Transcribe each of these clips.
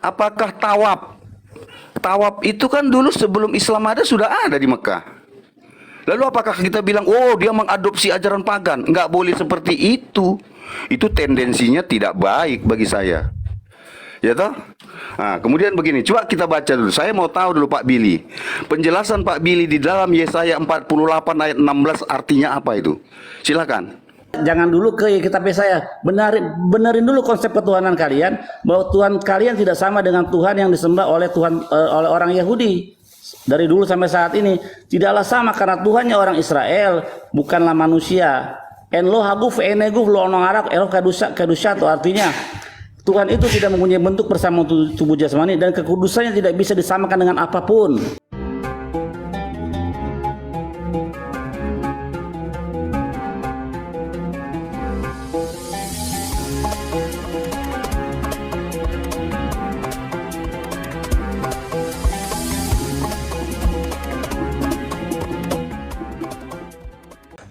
Apakah tawaf? Tawaf itu kan dulu sebelum Islam ada sudah ada di Mekah. Lalu apakah kita bilang, oh dia mengadopsi ajaran pagan? Nggak boleh seperti itu. Itu tendensinya tidak baik bagi saya. Ya toh? Nah, kemudian begini, coba kita baca dulu. Saya mau tahu dulu Pak Billy. Penjelasan Pak Billy di dalam Yesaya 48 ayat 16 artinya apa itu? Silakan. Jangan dulu ke kitab Yesaya. Benerin dulu konsep ketuhanan kalian, bahwa Tuhan kalian tidak sama dengan Tuhan yang disembah oleh oleh orang Yahudi. Dari dulu sampai saat ini tidaklah sama, karena Tuhannya orang Israel, bukanlah manusia. En lo haguf eneguf lo onongarak elo kadusya itu artinya Tuhan itu tidak mempunyai bentuk bersama tubuh jasmani, dan kekudusannya tidak bisa disamakan dengan apapun.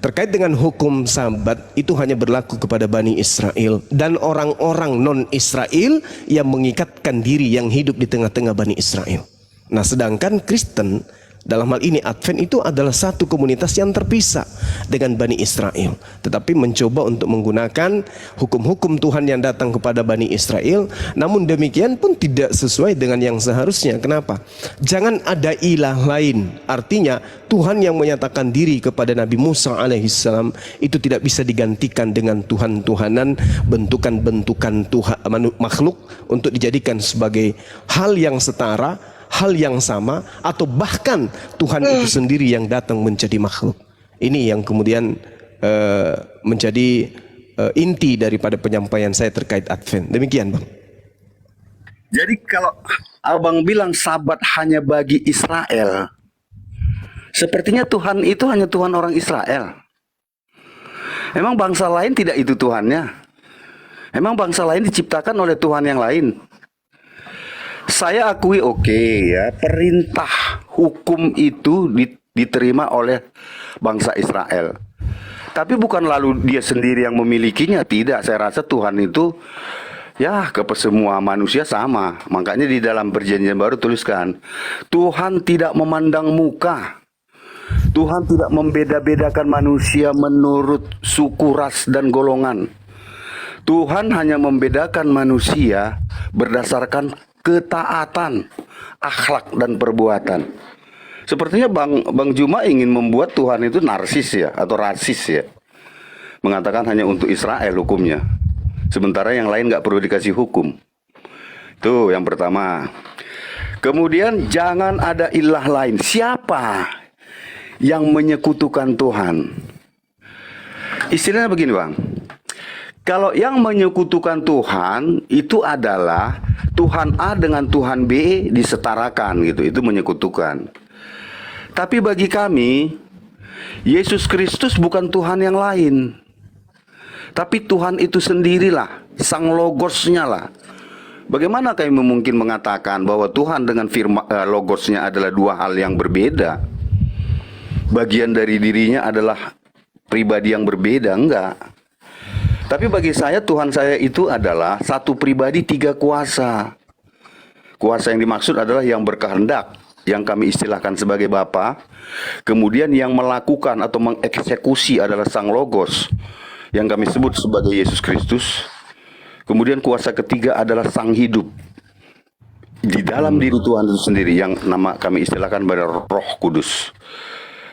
Terkait dengan hukum Sabat, itu hanya berlaku kepada Bani Israel dan orang-orang non-Israel yang mengikatkan diri, yang hidup di tengah-tengah Bani Israel. Nah, sedangkan Kristen dalam hal ini Advent itu adalah satu komunitas yang terpisah dengan Bani Israel, tetapi mencoba untuk menggunakan hukum-hukum Tuhan yang datang kepada Bani Israel. Namun demikian pun tidak sesuai dengan yang seharusnya. Kenapa? Jangan ada ilah lain. Artinya Tuhan yang menyatakan diri kepada Nabi Musa alaihissalam itu tidak bisa digantikan dengan Tuhan-Tuhanan, bentukan-bentukan Tuhan makhluk untuk dijadikan sebagai hal yang setara, hal yang sama, atau bahkan Tuhan itu sendiri yang datang menjadi makhluk. Ini yang kemudian menjadi inti daripada penyampaian saya terkait Advent. Demikian, Bang. Jadi kalau Abang bilang Sabat hanya bagi Israel, sepertinya Tuhan itu hanya Tuhan orang Israel. Emang bangsa lain tidak itu Tuhannya? Emang bangsa lain diciptakan oleh Tuhan yang lain? Saya akui ya, perintah hukum itu diterima oleh bangsa Israel. Tapi bukan lalu dia sendiri yang memilikinya, tidak. Saya rasa Tuhan itu ya semua manusia sama. Makanya di dalam perjanjian baru tuliskan, Tuhan tidak memandang muka. Tuhan tidak membeda-bedakan manusia menurut suku, ras, dan golongan. Tuhan hanya membedakan manusia berdasarkan ketaatan, akhlak, dan perbuatan. Sepertinya Bang Juma ingin membuat Tuhan itu narsis ya, atau rasis ya. Mengatakan hanya untuk Israel hukumnya. Sementara yang lain nggak perlu dikasih hukum. Itu yang pertama. Kemudian jangan ada ilah lain. Siapa yang menyekutukan Tuhan? Istilahnya begini, Bang. Kalau yang menyekutukan Tuhan itu adalah Tuhan A dengan Tuhan B disetarakan gitu, itu menyekutukan. Tapi bagi kami, Yesus Kristus bukan Tuhan yang lain. Tapi Tuhan itu sendirilah, Sang Logosnya lah. Bagaimana kami mungkin mengatakan bahwa Tuhan dengan Logosnya adalah dua hal yang berbeda? Bagian dari dirinya adalah pribadi yang berbeda? Enggak. Tapi bagi saya Tuhan saya itu adalah satu pribadi tiga kuasa. Kuasa yang dimaksud adalah yang berkehendak, yang kami istilahkan sebagai Bapa. Kemudian yang melakukan atau mengeksekusi adalah Sang Logos, yang kami sebut sebagai Yesus Kristus. Kemudian kuasa ketiga adalah Sang Hidup di dalam diri Tuhan itu sendiri, yang nama kami istilahkan pada Roh Kudus.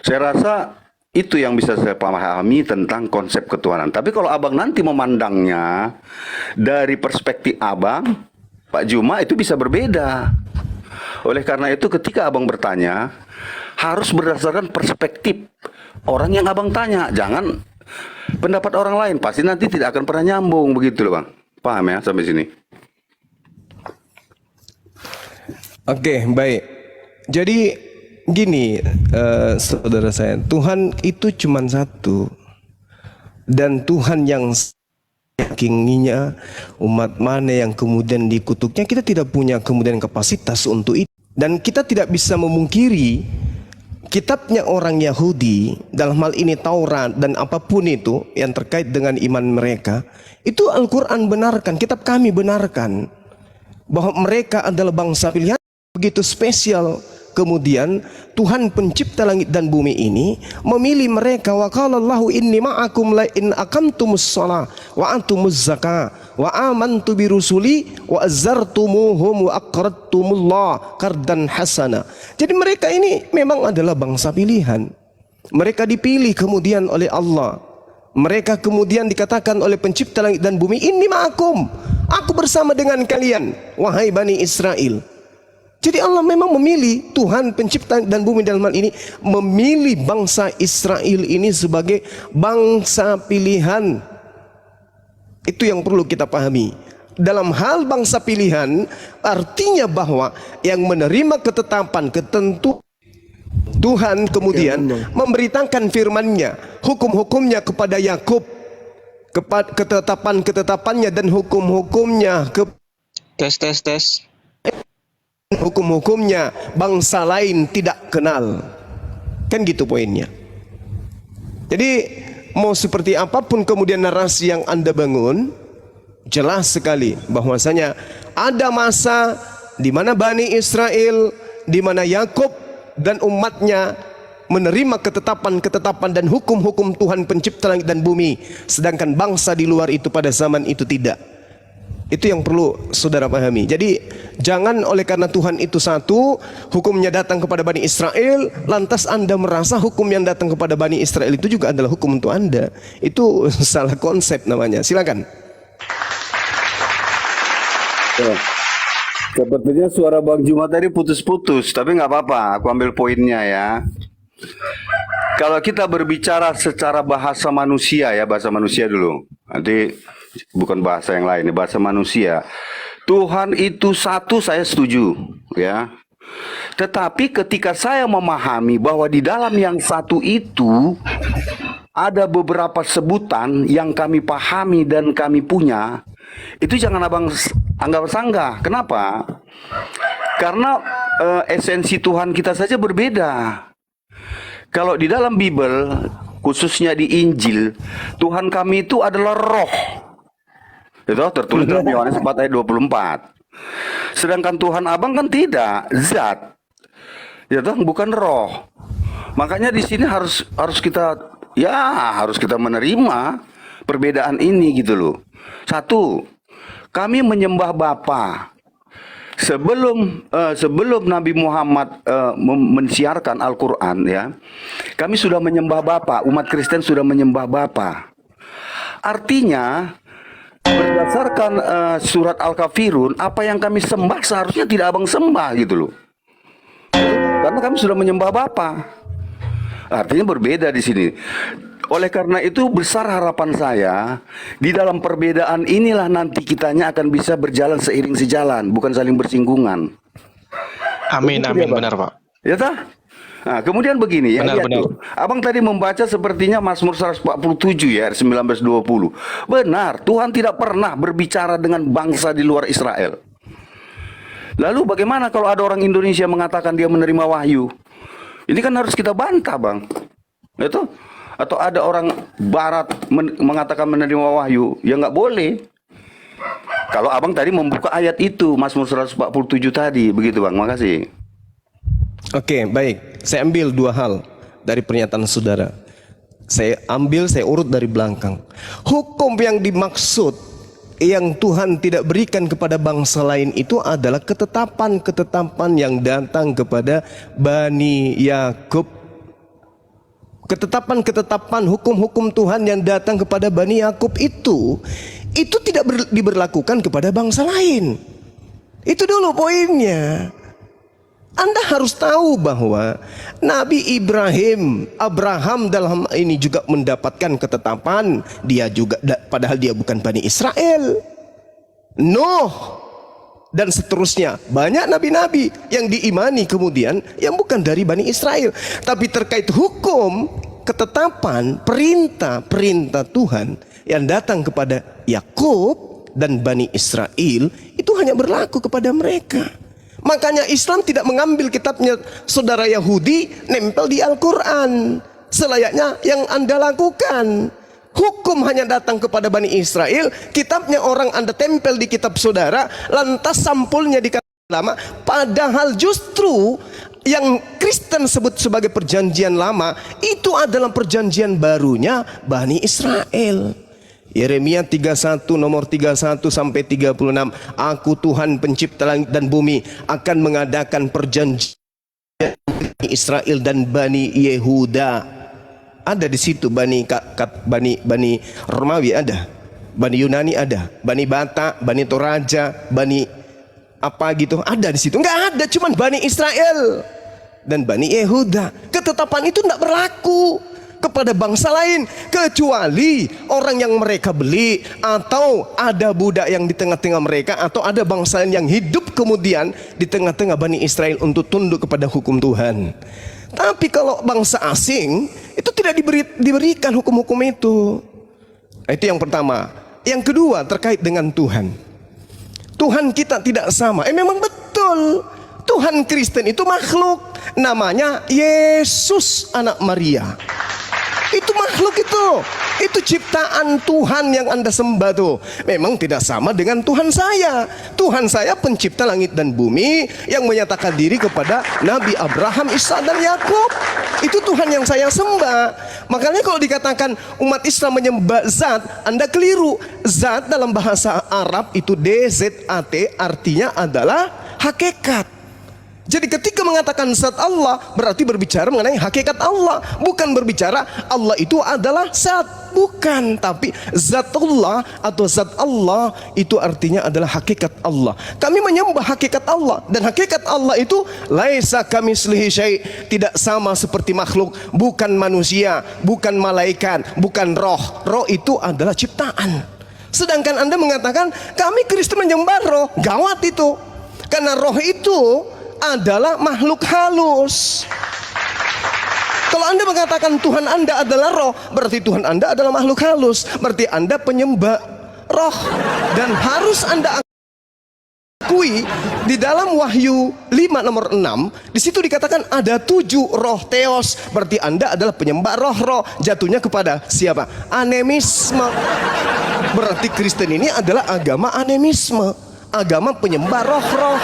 Saya rasa itu yang bisa saya pahami tentang konsep ketuhanan. Tapi kalau Abang nanti memandangnya dari perspektif Abang, Pak Juma, itu bisa berbeda. Oleh karena itu ketika Abang bertanya, harus berdasarkan perspektif orang yang Abang tanya. Jangan pendapat orang lain, pasti nanti tidak akan pernah nyambung. Begitu loh, Bang. Paham ya sampai sini? Oke, baik. Jadi gini, saudara saya, Tuhan itu cuma satu, dan Tuhan yang inginnya umat mana yang kemudian dikutuknya, kita tidak punya kemudian kapasitas untuk itu. Dan kita tidak bisa memungkiri kitabnya orang Yahudi, dalam hal ini Taurat dan apapun itu yang terkait dengan iman mereka, itu Al-Quran benarkan, kitab kami benarkan. bahwa mereka adalah bangsa pilihan begitu spesial. Kemudian Tuhan pencipta langit dan bumi ini memilih mereka. Wa qala Allahu inni ma'akum la in aqamtumus shalah wa antumuz zakah wa amantu bi rusuli wa azzartumuhum wa aqradtumullah qardan hasana. Jadi mereka ini memang adalah bangsa pilihan. Mereka dipilih kemudian oleh Allah. Mereka kemudian dikatakan oleh pencipta langit dan bumi, inni ma'akum, aku bersama dengan kalian wahai Bani Israel. Jadi Allah memang memilih, Tuhan pencipta dan bumi dalam hal ini memilih bangsa Israel ini sebagai bangsa pilihan. Itu yang perlu kita pahami. Dalam hal bangsa pilihan artinya bahwa yang menerima ketetapan, ketentuan Tuhan kemudian memberitakan firman-Nya, hukum-hukumnya kepada Yakub, ketetapan-ketetapannya dan hukum-hukumnya Tes. hukum-hukumnya bangsa lain tidak kenal. Kan gitu poinnya. Jadi mau seperti apapun kemudian narasi yang Anda bangun, jelas sekali bahwasanya ada masa di mana Bani Israel, di mana Yakub dan umatnya menerima ketetapan-ketetapan dan hukum-hukum Tuhan pencipta langit dan bumi, sedangkan bangsa di luar itu pada zaman itu tidak. Itu yang perlu saudara pahami. Jadi jangan oleh karena Tuhan itu satu, hukumnya datang kepada Bani Israel, lantas Anda merasa hukum yang datang kepada Bani Israel itu juga adalah hukum untuk Anda. Itu salah konsep namanya. Silakan. Ya. Sepertinya suara Bang Juma tadi putus-putus, tapi nggak apa-apa, aku ambil poinnya ya. Kalau kita berbicara secara bahasa manusia ya, bahasa manusia dulu. Nanti bukan bahasa yang lain, bahasa manusia. Tuhan itu satu, saya setuju ya. Tetapi ketika saya memahami bahwa di dalam yang satu itu ada beberapa sebutan yang kami pahami dan kami punya, itu jangan abang anggap sanggah. Kenapa? Karena esensi Tuhan kita saja berbeda. Kalau di dalam Bible, khususnya di Injil, Tuhan kami itu adalah roh. Itu tertulis dalam Yohanes 4 ayat 24. Sedangkan Tuhan abang kan tidak, zat. Ya toh, bukan roh. Makanya di sini harus kita menerima perbedaan ini gitu loh. Satu, kami menyembah Bapa. Sebelum Nabi Muhammad mensiarkan Al-Quran ya, kami sudah menyembah Bapa. Umat Kristen sudah menyembah Bapa. Artinya berdasarkan surat Al-Kafirun, apa yang kami sembah seharusnya tidak abang sembah gitu loh. Karena kami sudah menyembah Bapa. Artinya berbeda di sini. Oleh karena itu besar harapan saya, di dalam perbedaan inilah nanti kitanya akan bisa berjalan seiring sejalan, bukan saling bersinggungan. Amin, Begitu amin, ya, Bang? benar Pak. Ya tak? Nah, kemudian begini ya, Benar, lihat benar. tuh. Abang tadi membaca sepertinya Mazmur 147 ya, 19-20. Benar, Tuhan tidak pernah berbicara dengan bangsa di luar Israel. Lalu bagaimana kalau ada orang Indonesia mengatakan dia menerima wahyu? Ini kan harus kita bantah, Bang. Itu? Atau ada orang barat mengatakan menerima wahyu, ya nggak boleh. Kalau abang tadi membuka ayat itu, Mazmur 147 tadi, begitu Bang, makasih. Oke, baik. Saya ambil dua hal dari pernyataan saudara. Saya urut dari belakang. Hukum yang dimaksud yang Tuhan tidak berikan kepada bangsa lain itu adalah ketetapan-ketetapan yang datang kepada Bani Yakub. Ketetapan-ketetapan hukum-hukum Tuhan yang datang kepada Bani Yakub itu tidak diberlakukan kepada bangsa lain. Itu dulu poinnya. Anda harus tahu bahwa Nabi Abraham dalam ini juga mendapatkan ketetapan. Dia juga, padahal dia bukan Bani Israel. Nuh dan seterusnya, banyak nabi-nabi yang diimani kemudian yang bukan dari Bani Israel. Tapi terkait hukum, ketetapan, perintah Tuhan yang datang kepada Yakub dan Bani Israel itu hanya berlaku kepada mereka. Makanya Islam tidak mengambil kitabnya saudara Yahudi nempel di Al-Quran selayaknya yang Anda lakukan. Hukum hanya datang kepada Bani Israel, kitabnya orang Anda tempel di kitab saudara, lantas sampulnya di lama, padahal justru yang Kristen sebut sebagai perjanjian lama itu adalah perjanjian barunya Bani Israel. Yeremia 31 nomor 31 sampai 36, Aku Tuhan pencipta langit dan bumi akan mengadakan perjanjian Bani Israel dan Bani Yehuda. Ada di situ Bani Romawi ada, Bani Yunani ada, Bani Batak, Bani Toraja, Bani apa gitu ada di situ. Enggak ada, cuman Bani Israel dan Bani Yehuda. Ketetapan itu tidak berlaku kepada bangsa lain kecuali orang yang mereka beli, atau ada budak yang di tengah-tengah mereka, atau ada bangsa lain yang hidup kemudian di tengah-tengah Bani Israel untuk tunduk kepada hukum Tuhan. Tapi kalau bangsa asing itu tidak diberikan hukum-hukum itu. Itu yang pertama. Yang kedua terkait dengan Tuhan. Tuhan kita tidak sama. Memang betul. Tuhan Kristen itu makhluk. Namanya Yesus anak Maria. Itu makhluk itu. Itu ciptaan Tuhan yang Anda sembah tuh. Memang tidak sama dengan Tuhan saya. Tuhan saya pencipta langit dan bumi yang menyatakan diri kepada Nabi Abraham, Ishak dan Yakub. Itu Tuhan yang saya sembah. Makanya kalau dikatakan umat Islam menyembah zat, Anda keliru. Zat dalam bahasa Arab itu DZAT artinya adalah hakikat. Jadi ketika mengatakan zat Allah berarti berbicara mengenai hakikat Allah, bukan berbicara Allah itu adalah zat, bukan, tapi zatullah atau zat Allah itu artinya adalah hakikat Allah. Kami menyembah hakikat Allah, dan hakikat Allah itu laisa kamitslihi syai', tidak sama seperti makhluk, bukan manusia, bukan malaikat, bukan roh. Roh itu adalah ciptaan. Sedangkan Anda mengatakan kami Kristen menyembah roh, gawat itu. Karena roh itu adalah makhluk halus. Kalau Anda mengatakan Tuhan Anda adalah roh, berarti Tuhan Anda adalah makhluk halus. Berarti Anda penyembah roh. Dan harus Anda akui di dalam Wahyu 5 nomor 6, di situ dikatakan ada 7 roh theos. Berarti Anda adalah penyembah roh-roh. Jatuhnya kepada siapa? Animisme. Berarti Kristen ini adalah agama animisme, agama penyembah roh-roh.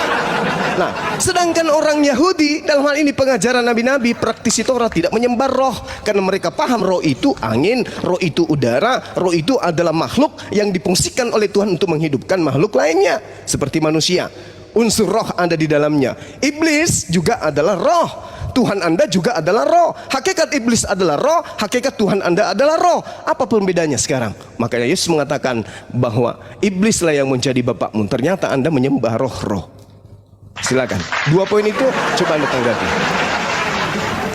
Nah, sedangkan orang Yahudi dalam hal ini pengajaran nabi-nabi, praktisi Taurat tidak menyembah roh, karena mereka paham roh itu angin, roh itu udara, roh itu adalah makhluk yang difungsikan oleh Tuhan untuk menghidupkan makhluk lainnya seperti manusia. Unsur roh ada di dalamnya. Iblis juga adalah roh. Tuhan Anda juga adalah roh. Hakikat iblis adalah roh, hakikat Tuhan Anda adalah roh. Apa perbedaannya sekarang? Makanya Yesus mengatakan bahwa iblislah yang menjadi bapakmu. Ternyata Anda menyembah roh-roh. Silakan. 2 poin itu coba Anda tanggapi.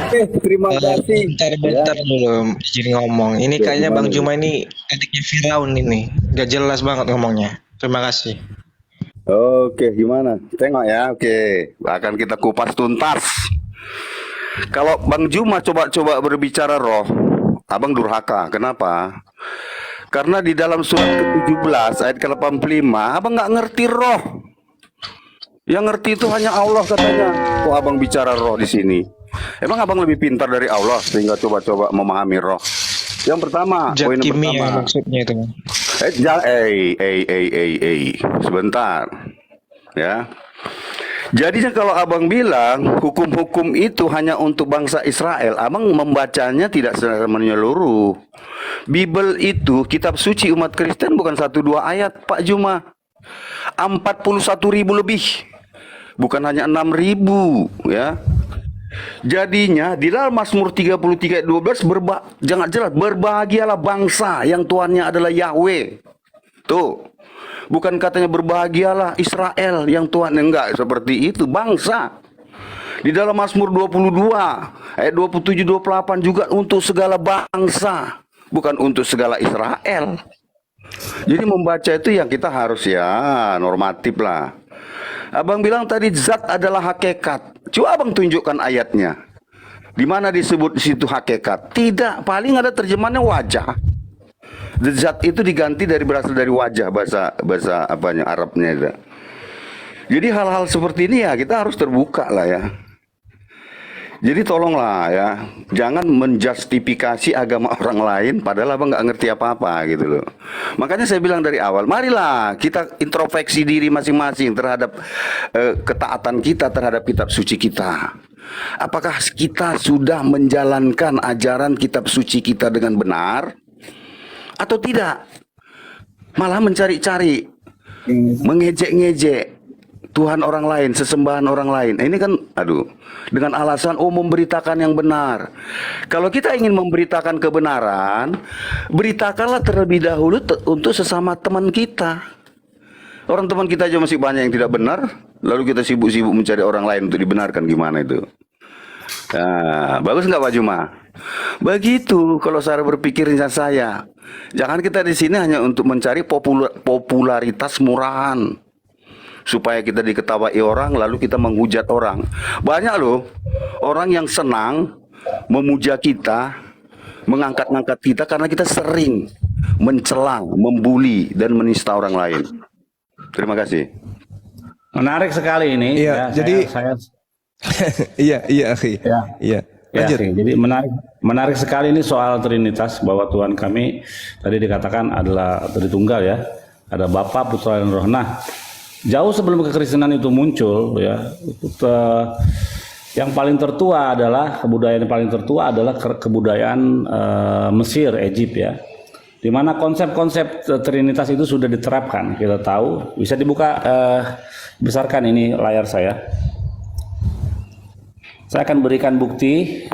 Oke, terima kasih. Bentar dulu izin ngomong. Ini kayaknya Bang Juma ini adiknya Firaun ini. Gak jelas banget ngomongnya. Terima kasih. Oke, gimana? Tengok ya. Oke, akan kita kupas tuntas. Kalau Bang Juma coba berbicara roh, Abang durhaka. Kenapa? Karena di dalam surat ke-17 ayat ke-85, Abang nggak ngerti roh. Yang ngerti itu hanya Allah katanya. Kok Abang bicara roh di sini? Emang Abang lebih pintar dari Allah sehingga coba-coba memahami roh? Yang pertama, Zat poin kimia pertama. maksudnya itu. Sebentar. Ya. Jadinya kalau Abang bilang hukum-hukum itu hanya untuk bangsa Israel, Abang membacanya tidak secara menyeluruh. Bible itu kitab suci umat Kristen bukan 1-2 ayat, Pak Juma. 41.000 lebih. Bukan hanya 6.000, ya. Jadinya di dalam Mazmur 33 ayat 12 jangan jelas, berbahagialah bangsa yang Tuhannya adalah Yahweh. Tuh. Bukan katanya berbahagialah Israel yang Tuhan, enggak seperti itu, bangsa. Di dalam Mazmur 22 ayat 27 28 juga untuk segala bangsa, bukan untuk segala Israel. Jadi membaca itu yang kita harus ya normatif lah. Abang bilang tadi zat adalah hakikat. Coba Abang tunjukkan ayatnya. Di mana disebut di situ hakikat? Tidak, paling ada terjemahannya wajah. Zat itu diganti berasal dari wajah, bahasa apanya Arabnya itu. Jadi hal-hal seperti ini ya kita harus terbuka lah ya. Jadi tolonglah ya, jangan menjustifikasi agama orang lain padahal abang nggak ngerti apa-apa gitu loh. Makanya saya bilang dari awal, marilah kita introspeksi diri masing-masing terhadap ketaatan kita terhadap kitab suci kita. Apakah kita sudah menjalankan ajaran kitab suci kita dengan benar atau tidak? Malah mencari-cari, mengejek-ngejek Tuhan orang lain, sesembahan orang lain. Ini kan, aduh, dengan alasan memberitakan yang benar. Kalau kita ingin memberitakan kebenaran, beritakanlah terlebih dahulu untuk sesama teman kita. Orang teman kita aja masih banyak yang tidak benar, lalu kita sibuk-sibuk mencari orang lain untuk dibenarkan, gimana itu? Nah, bagus nggak Pak Juma? Begitu kalau cara berpikirnya saya. Jangan kita di sini hanya untuk mencari popularitas murahan, supaya kita diketahui orang lalu kita menghujat orang. Banyak loh orang yang senang memuja kita, mengangkat-ngangkat kita karena kita sering mencelang, membuli dan menista orang lain. Terima kasih. Menarik sekali ini. Iya, ya, jadi iya, akhi. Ya. Iya. Ya, Lanjut. oke. Jadi menarik sekali ini soal Trinitas, bahwa Tuhan kami tadi dikatakan adalah Tritunggal ya. Ada Bapa, Putra dan Roh. Nah, jauh sebelum kekristenan itu muncul ya, yang paling tertua adalah kebudayaan yang paling tertua adalah kebudayaan Mesir, Egypt ya. Di mana konsep-konsep Trinitas itu sudah diterapkan. Kita tahu, bisa dibuka besarkan ini layar saya. Saya akan berikan bukti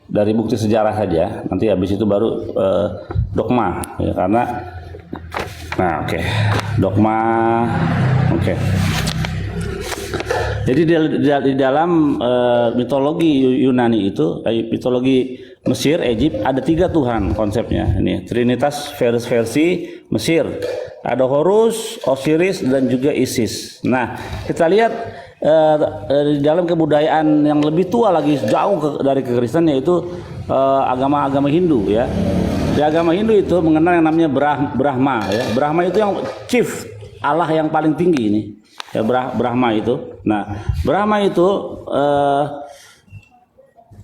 dari bukti sejarah saja. Nanti habis itu baru dogma ya, karena nah oke. Dogma oke. Jadi di dalam mitologi Yunani itu, mitologi Mesir, Egypt, ada 3 Tuhan konsepnya. Ini Trinitas versi Mesir. Ada Horus, Osiris dan juga Isis. Nah, kita lihat di dalam kebudayaan yang lebih tua lagi jauh dari kekristenan, yaitu agama-agama Hindu ya. Di agama Hindu itu mengenal yang namanya Brahma ya. Brahma itu yang chief, Allah yang paling tinggi ini. Ya, Brahma itu. Nah, Brahma itu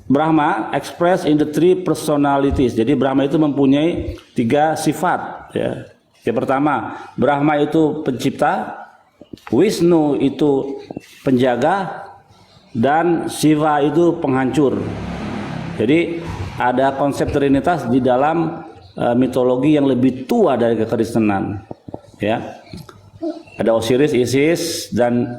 Brahma expressed in the 3 personalities. Jadi Brahma itu mempunyai 3 sifat ya. Yang pertama, Brahma itu pencipta, Wisnu itu penjaga, dan Shiva itu penghancur. Jadi ada konsep Trinitas di dalam mitologi yang lebih tua dari kekristenan ya. Ada Osiris, Isis dan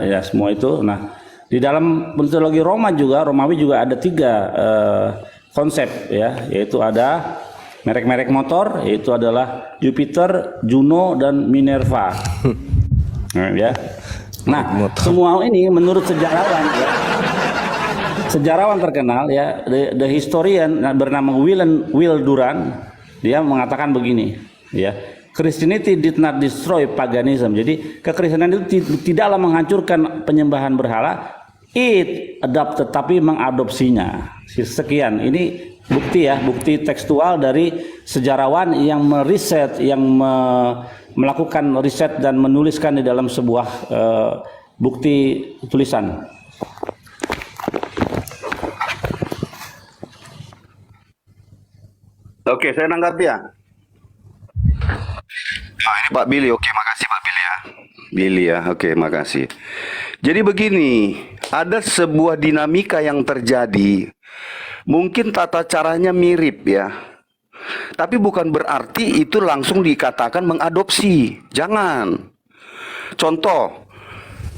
ya semua itu. Nah, di dalam mitologi Romawi juga ada 3 konsep ya, yaitu ada merek-merek motor, yaitu adalah Jupiter, Juno dan Minerva. Ya. Nah, semua ini menurut sejarawan ya. Sejarawan terkenal ya, the historian bernama Will Durant, dia mengatakan begini ya. Christianity did not destroy paganism. Jadi kekristenan itu tidaklah menghancurkan penyembahan berhala, it adopted, tapi mengadopsinya. Sekian, ini bukti ya, bukti tekstual dari sejarawan yang meriset, yang melakukan riset dan menuliskan di dalam sebuah bukti tulisan. Oke, saya nanggapi ya. Nah, ini Pak Billy. Oke, makasih Pak Billy ya. Billy ya, oke, makasih. Jadi begini, ada sebuah dinamika yang terjadi. Mungkin tata caranya mirip ya. Tapi bukan berarti itu langsung dikatakan mengadopsi. Jangan. Contoh,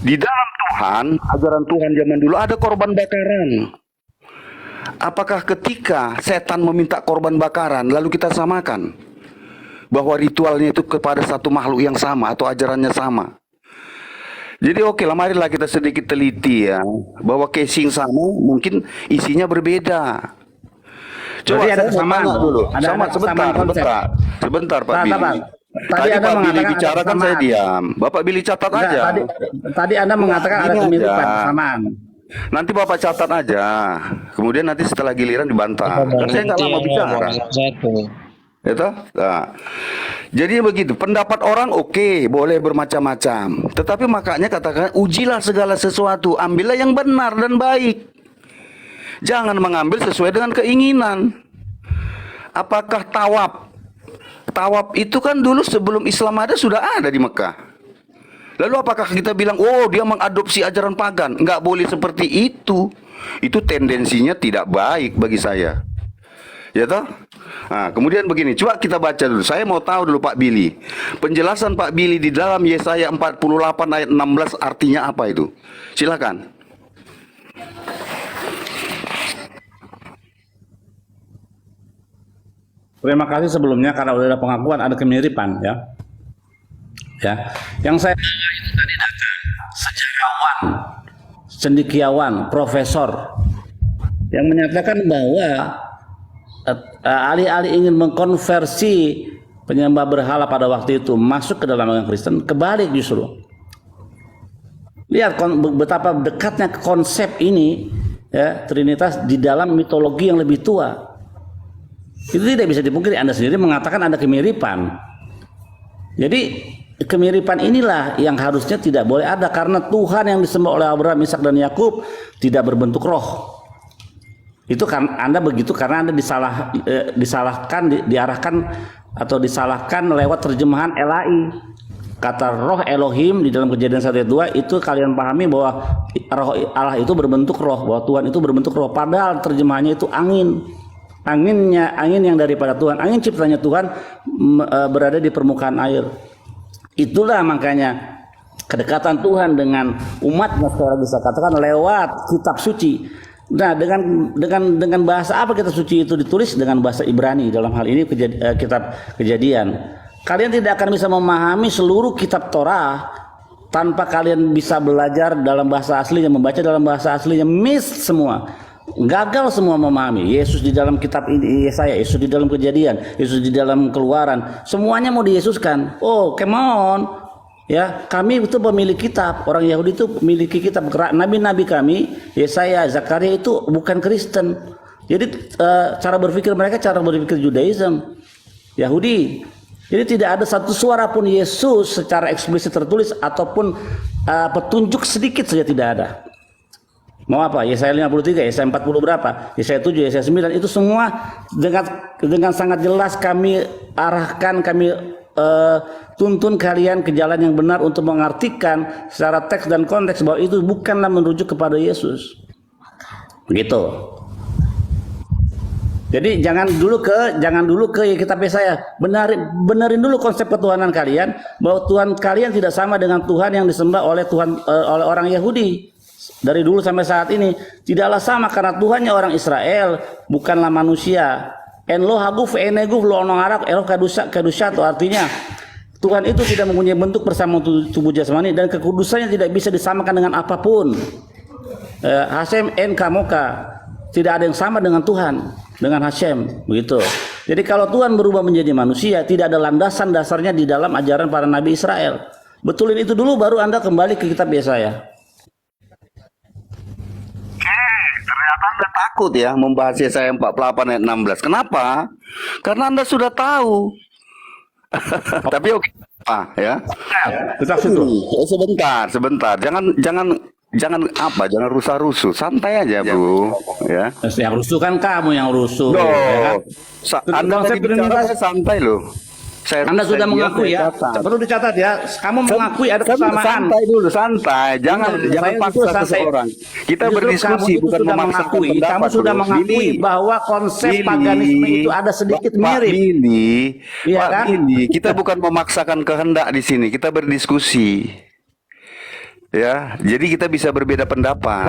di dalam Tuhan, ajaran Tuhan zaman dulu ada korban bakaran. Apakah ketika setan meminta korban bakaran lalu kita samakan bahwa ritualnya itu kepada satu makhluk yang sama atau ajarannya sama? Jadi oke lah, marilah kita sedikit teliti ya, bahwa casing sama mungkin isinya berbeda. Coba ada saya kesamaan dulu. ada Sebentar Pak Billy. Tadi Pak Billy mengatakan bicara kan saya diam. Bapak Billy catat aja. Tadi Anda mengatakan ada Ini kemiripan, aja. kesamaan. Nanti Bapak catat aja. Kemudian nanti setelah giliran dibantah. Kan saya nggak lama bicara. Satu. Ya toh? Nah, jadi begitu. Pendapat orang oke, boleh bermacam-macam. Tetapi makanya katakan ujilah segala sesuatu, ambillah yang benar dan baik. Jangan mengambil sesuai dengan keinginan. Apakah tawaf? Tawaf itu kan dulu sebelum Islam ada sudah ada di Mekah. Lalu apakah kita bilang, oh dia mengadopsi ajaran pagan? Enggak boleh seperti itu. Itu tendensinya tidak baik bagi saya. Ya toh? Nah, kemudian begini, coba kita baca dulu. Saya mau tahu dulu Pak Billy. Penjelasan Pak Billy di dalam Yesaya 48 ayat 16 artinya apa itu? Silakan. Terima kasih sebelumnya karena udah ada pengakuan ada kemiripan ya. Ya, yang saya itu tadi data sejarawan, cendekiawan, profesor yang menyatakan bahwa alih-alih ingin mengkonversi penyembah berhala pada waktu itu masuk ke dalam agama Kristen, kebalik justru. Lihat betapa dekatnya konsep ini ya, Trinitas di dalam mitologi yang lebih tua. Itu tidak bisa dipungkiri. Anda sendiri mengatakan ada kemiripan. Jadi kemiripan inilah yang harusnya tidak boleh ada karena Tuhan yang disembah oleh Abraham, Ishak dan Yakub tidak berbentuk roh. Itu kan Anda begitu karena Anda disalahkan lewat terjemahan LAI. Kata roh Elohim di dalam Kejadian 1 ayat 2 itu kalian pahami bahwa roh Allah itu berbentuk roh, bahwa Tuhan itu berbentuk roh, padahal terjemahannya itu angin. Angin yang daripada Tuhan, angin ciptanya Tuhan berada di permukaan air. Itulah makanya kedekatan Tuhan dengan umatnya, secara bisa katakan lewat kitab suci. Nah, dengan bahasa apa kitab suci itu ditulis? Dengan bahasa Ibrani. Dalam hal ini kitab Kejadian. Kalian tidak akan bisa memahami seluruh kitab Torah tanpa kalian bisa belajar dalam bahasa aslinya, membaca dalam bahasa aslinya. Miss semua, gagal semua memahami. Yesus di dalam kitab ini Yesaya, Yesus di dalam Kejadian, Yesus di dalam Keluaran, semuanya mau diyesuskan. Oh, come on. Ya, kami itu pemilik kitab. Orang Yahudi itu memiliki kitab. Nabi-nabi kami, Yesaya, Zakaria itu bukan Kristen. Jadi cara berpikir mereka cara berpikir Judaism, Yahudi. Jadi tidak ada satu suara pun Yesus secara eksplisit tertulis ataupun petunjuk sedikit saja tidak ada. Mau apa? Yesaya 53, Yesaya 40 berapa? Yesaya 7, Yesaya 9 itu semua dengan sangat jelas kami arahkan, kami tuntun kalian ke jalan yang benar untuk mengartikan secara teks dan konteks bahwa itu bukanlah merujuk kepada Yesus. Begitu. Jadi jangan dulu ke kitab Yesaya. Benerin dulu konsep ketuhanan kalian bahwa Tuhan kalian tidak sama dengan Tuhan yang disembah oleh orang Yahudi. Dari dulu sampai saat ini tidaklah sama karena Tuhannya orang Israel, bukanlah manusia. En lo haguf eneguf lo onongarak elo kadusya itu artinya Tuhan itu tidak mempunyai bentuk bersama tubuh jasmani dan kekudusannya tidak bisa disamakan dengan apapun. Hashem en kamoka, tidak ada yang sama dengan Tuhan, dengan Hashem, begitu. Jadi kalau Tuhan berubah menjadi manusia, tidak ada landasan dasarnya di dalam ajaran para nabi Israel. Betulin itu dulu baru Anda kembali ke kitab Yesaya. Ternyata Anda takut ya membahas Yesaya 48 ayat 16. Kenapa? Karena Anda sudah tahu. Tapi oke, ya. Sebentar. Jangan rusuh-rusuh. Santai aja, Bro. Ya. Yang rusuh kan kamu yang rusuh. Ya kan? Anda Konsep Trinitas santai loh. Anda sudah mengakui ya. Perlu dicatat ya. Kamu mengakui ada kesamaan. Santai. Jangan paksa seseorang. Kita berdiskusi bukan memaksakan pendapat. Kamu sudah mengakui bahwa konsep paganisme itu ada sedikit mirip. Pak Billy, kita bukan memaksakan kehendak di sini. Kita berdiskusi. Ya, jadi kita bisa berbeda pendapat.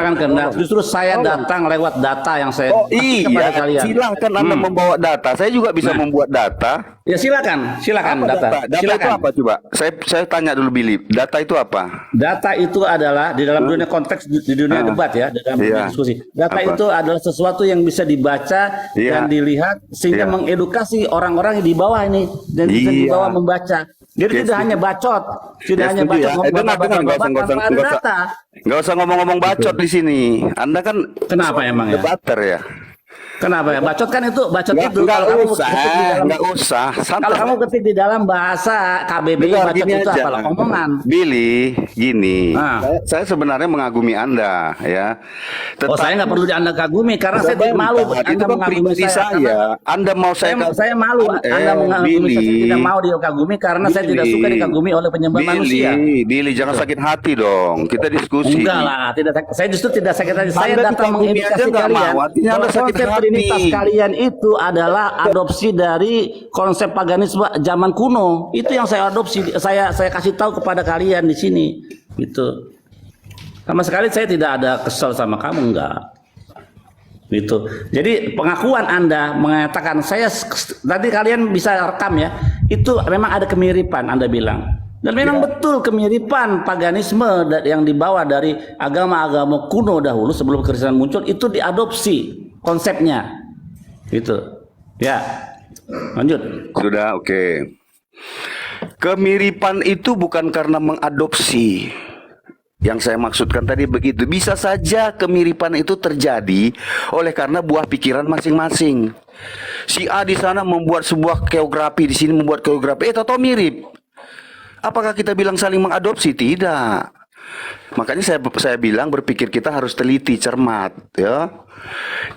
Justru saya datang lewat data yang saya kepada kalian. Silahkan Anda membawa data. Saya juga bisa membuat data. Ya silakan data. Data itu apa coba? Saya tanya dulu Billy. Data itu apa? Data itu adalah di dalam dunia konteks di dunia debat ya, dalam dunia diskusi. Data itu adalah sesuatu yang bisa dibaca dan dilihat sehingga mengedukasi orang-orang yang di bawah ini dan bisa dibawa membaca. Jadi tidak hanya bacot, hanya bacot tanpa ada data. Nggak usah ngomong-ngomong bacot di sini. Anda kan kenapa emang debater ya? Kenapa ya? Bacot kan itu, bacot itu. Nggak Kalau kamu usah, ketik di dalam, nggak usah. kalau Santai. kamu ketik di dalam bahasa KBBI, Dengar, bacot gini itu aja. apalah omongan. Billy, gini. Ah. Saya sebenarnya mengagumi Anda, ya. Oh, saya nggak perlu Anda kagumi karena saya tidak malu. Itu Anda kan mengagumi pribadi saya. Anda mau Saya malu Anda mengagumi Billy. saya tidak mau dikagumi karena saya tidak suka dikagumi oleh penyembah manusia. Billy, jangan sakit hati dong. Kita diskusi. Enggak lah, saya justru tidak sakit hati. Saya Anda datang dikagumi aja mengindikasi nggak kalian mau, artinya Anda bahwa sakit konsep hati. trinitas kalian itu adalah adopsi dari konsep paganisme zaman kuno. Itu yang saya adopsi, saya kasih tahu kepada kalian di sini. Gitu. Sama sekali saya tidak ada kesel sama kamu, enggak. Gitu. Jadi pengakuan Anda mengatakan tadi kalian bisa rekam ya. Itu memang ada kemiripan Anda bilang. Dan memang betul kemiripan paganisme yang dibawa dari agama-agama kuno dahulu sebelum Kristen muncul itu diadopsi konsepnya. Gitu. Ya. Lanjut. Sudah, oke. Kemiripan itu bukan karena mengadopsi. Yang saya maksudkan tadi begitu. Bisa saja kemiripan itu terjadi oleh karena buah pikiran masing-masing. Si A di sana membuat sebuah geografi, di sini membuat geografi, tahu mirip. Apakah kita bilang saling mengadopsi? Tidak. Makanya saya bilang berpikir kita harus teliti, cermat, ya.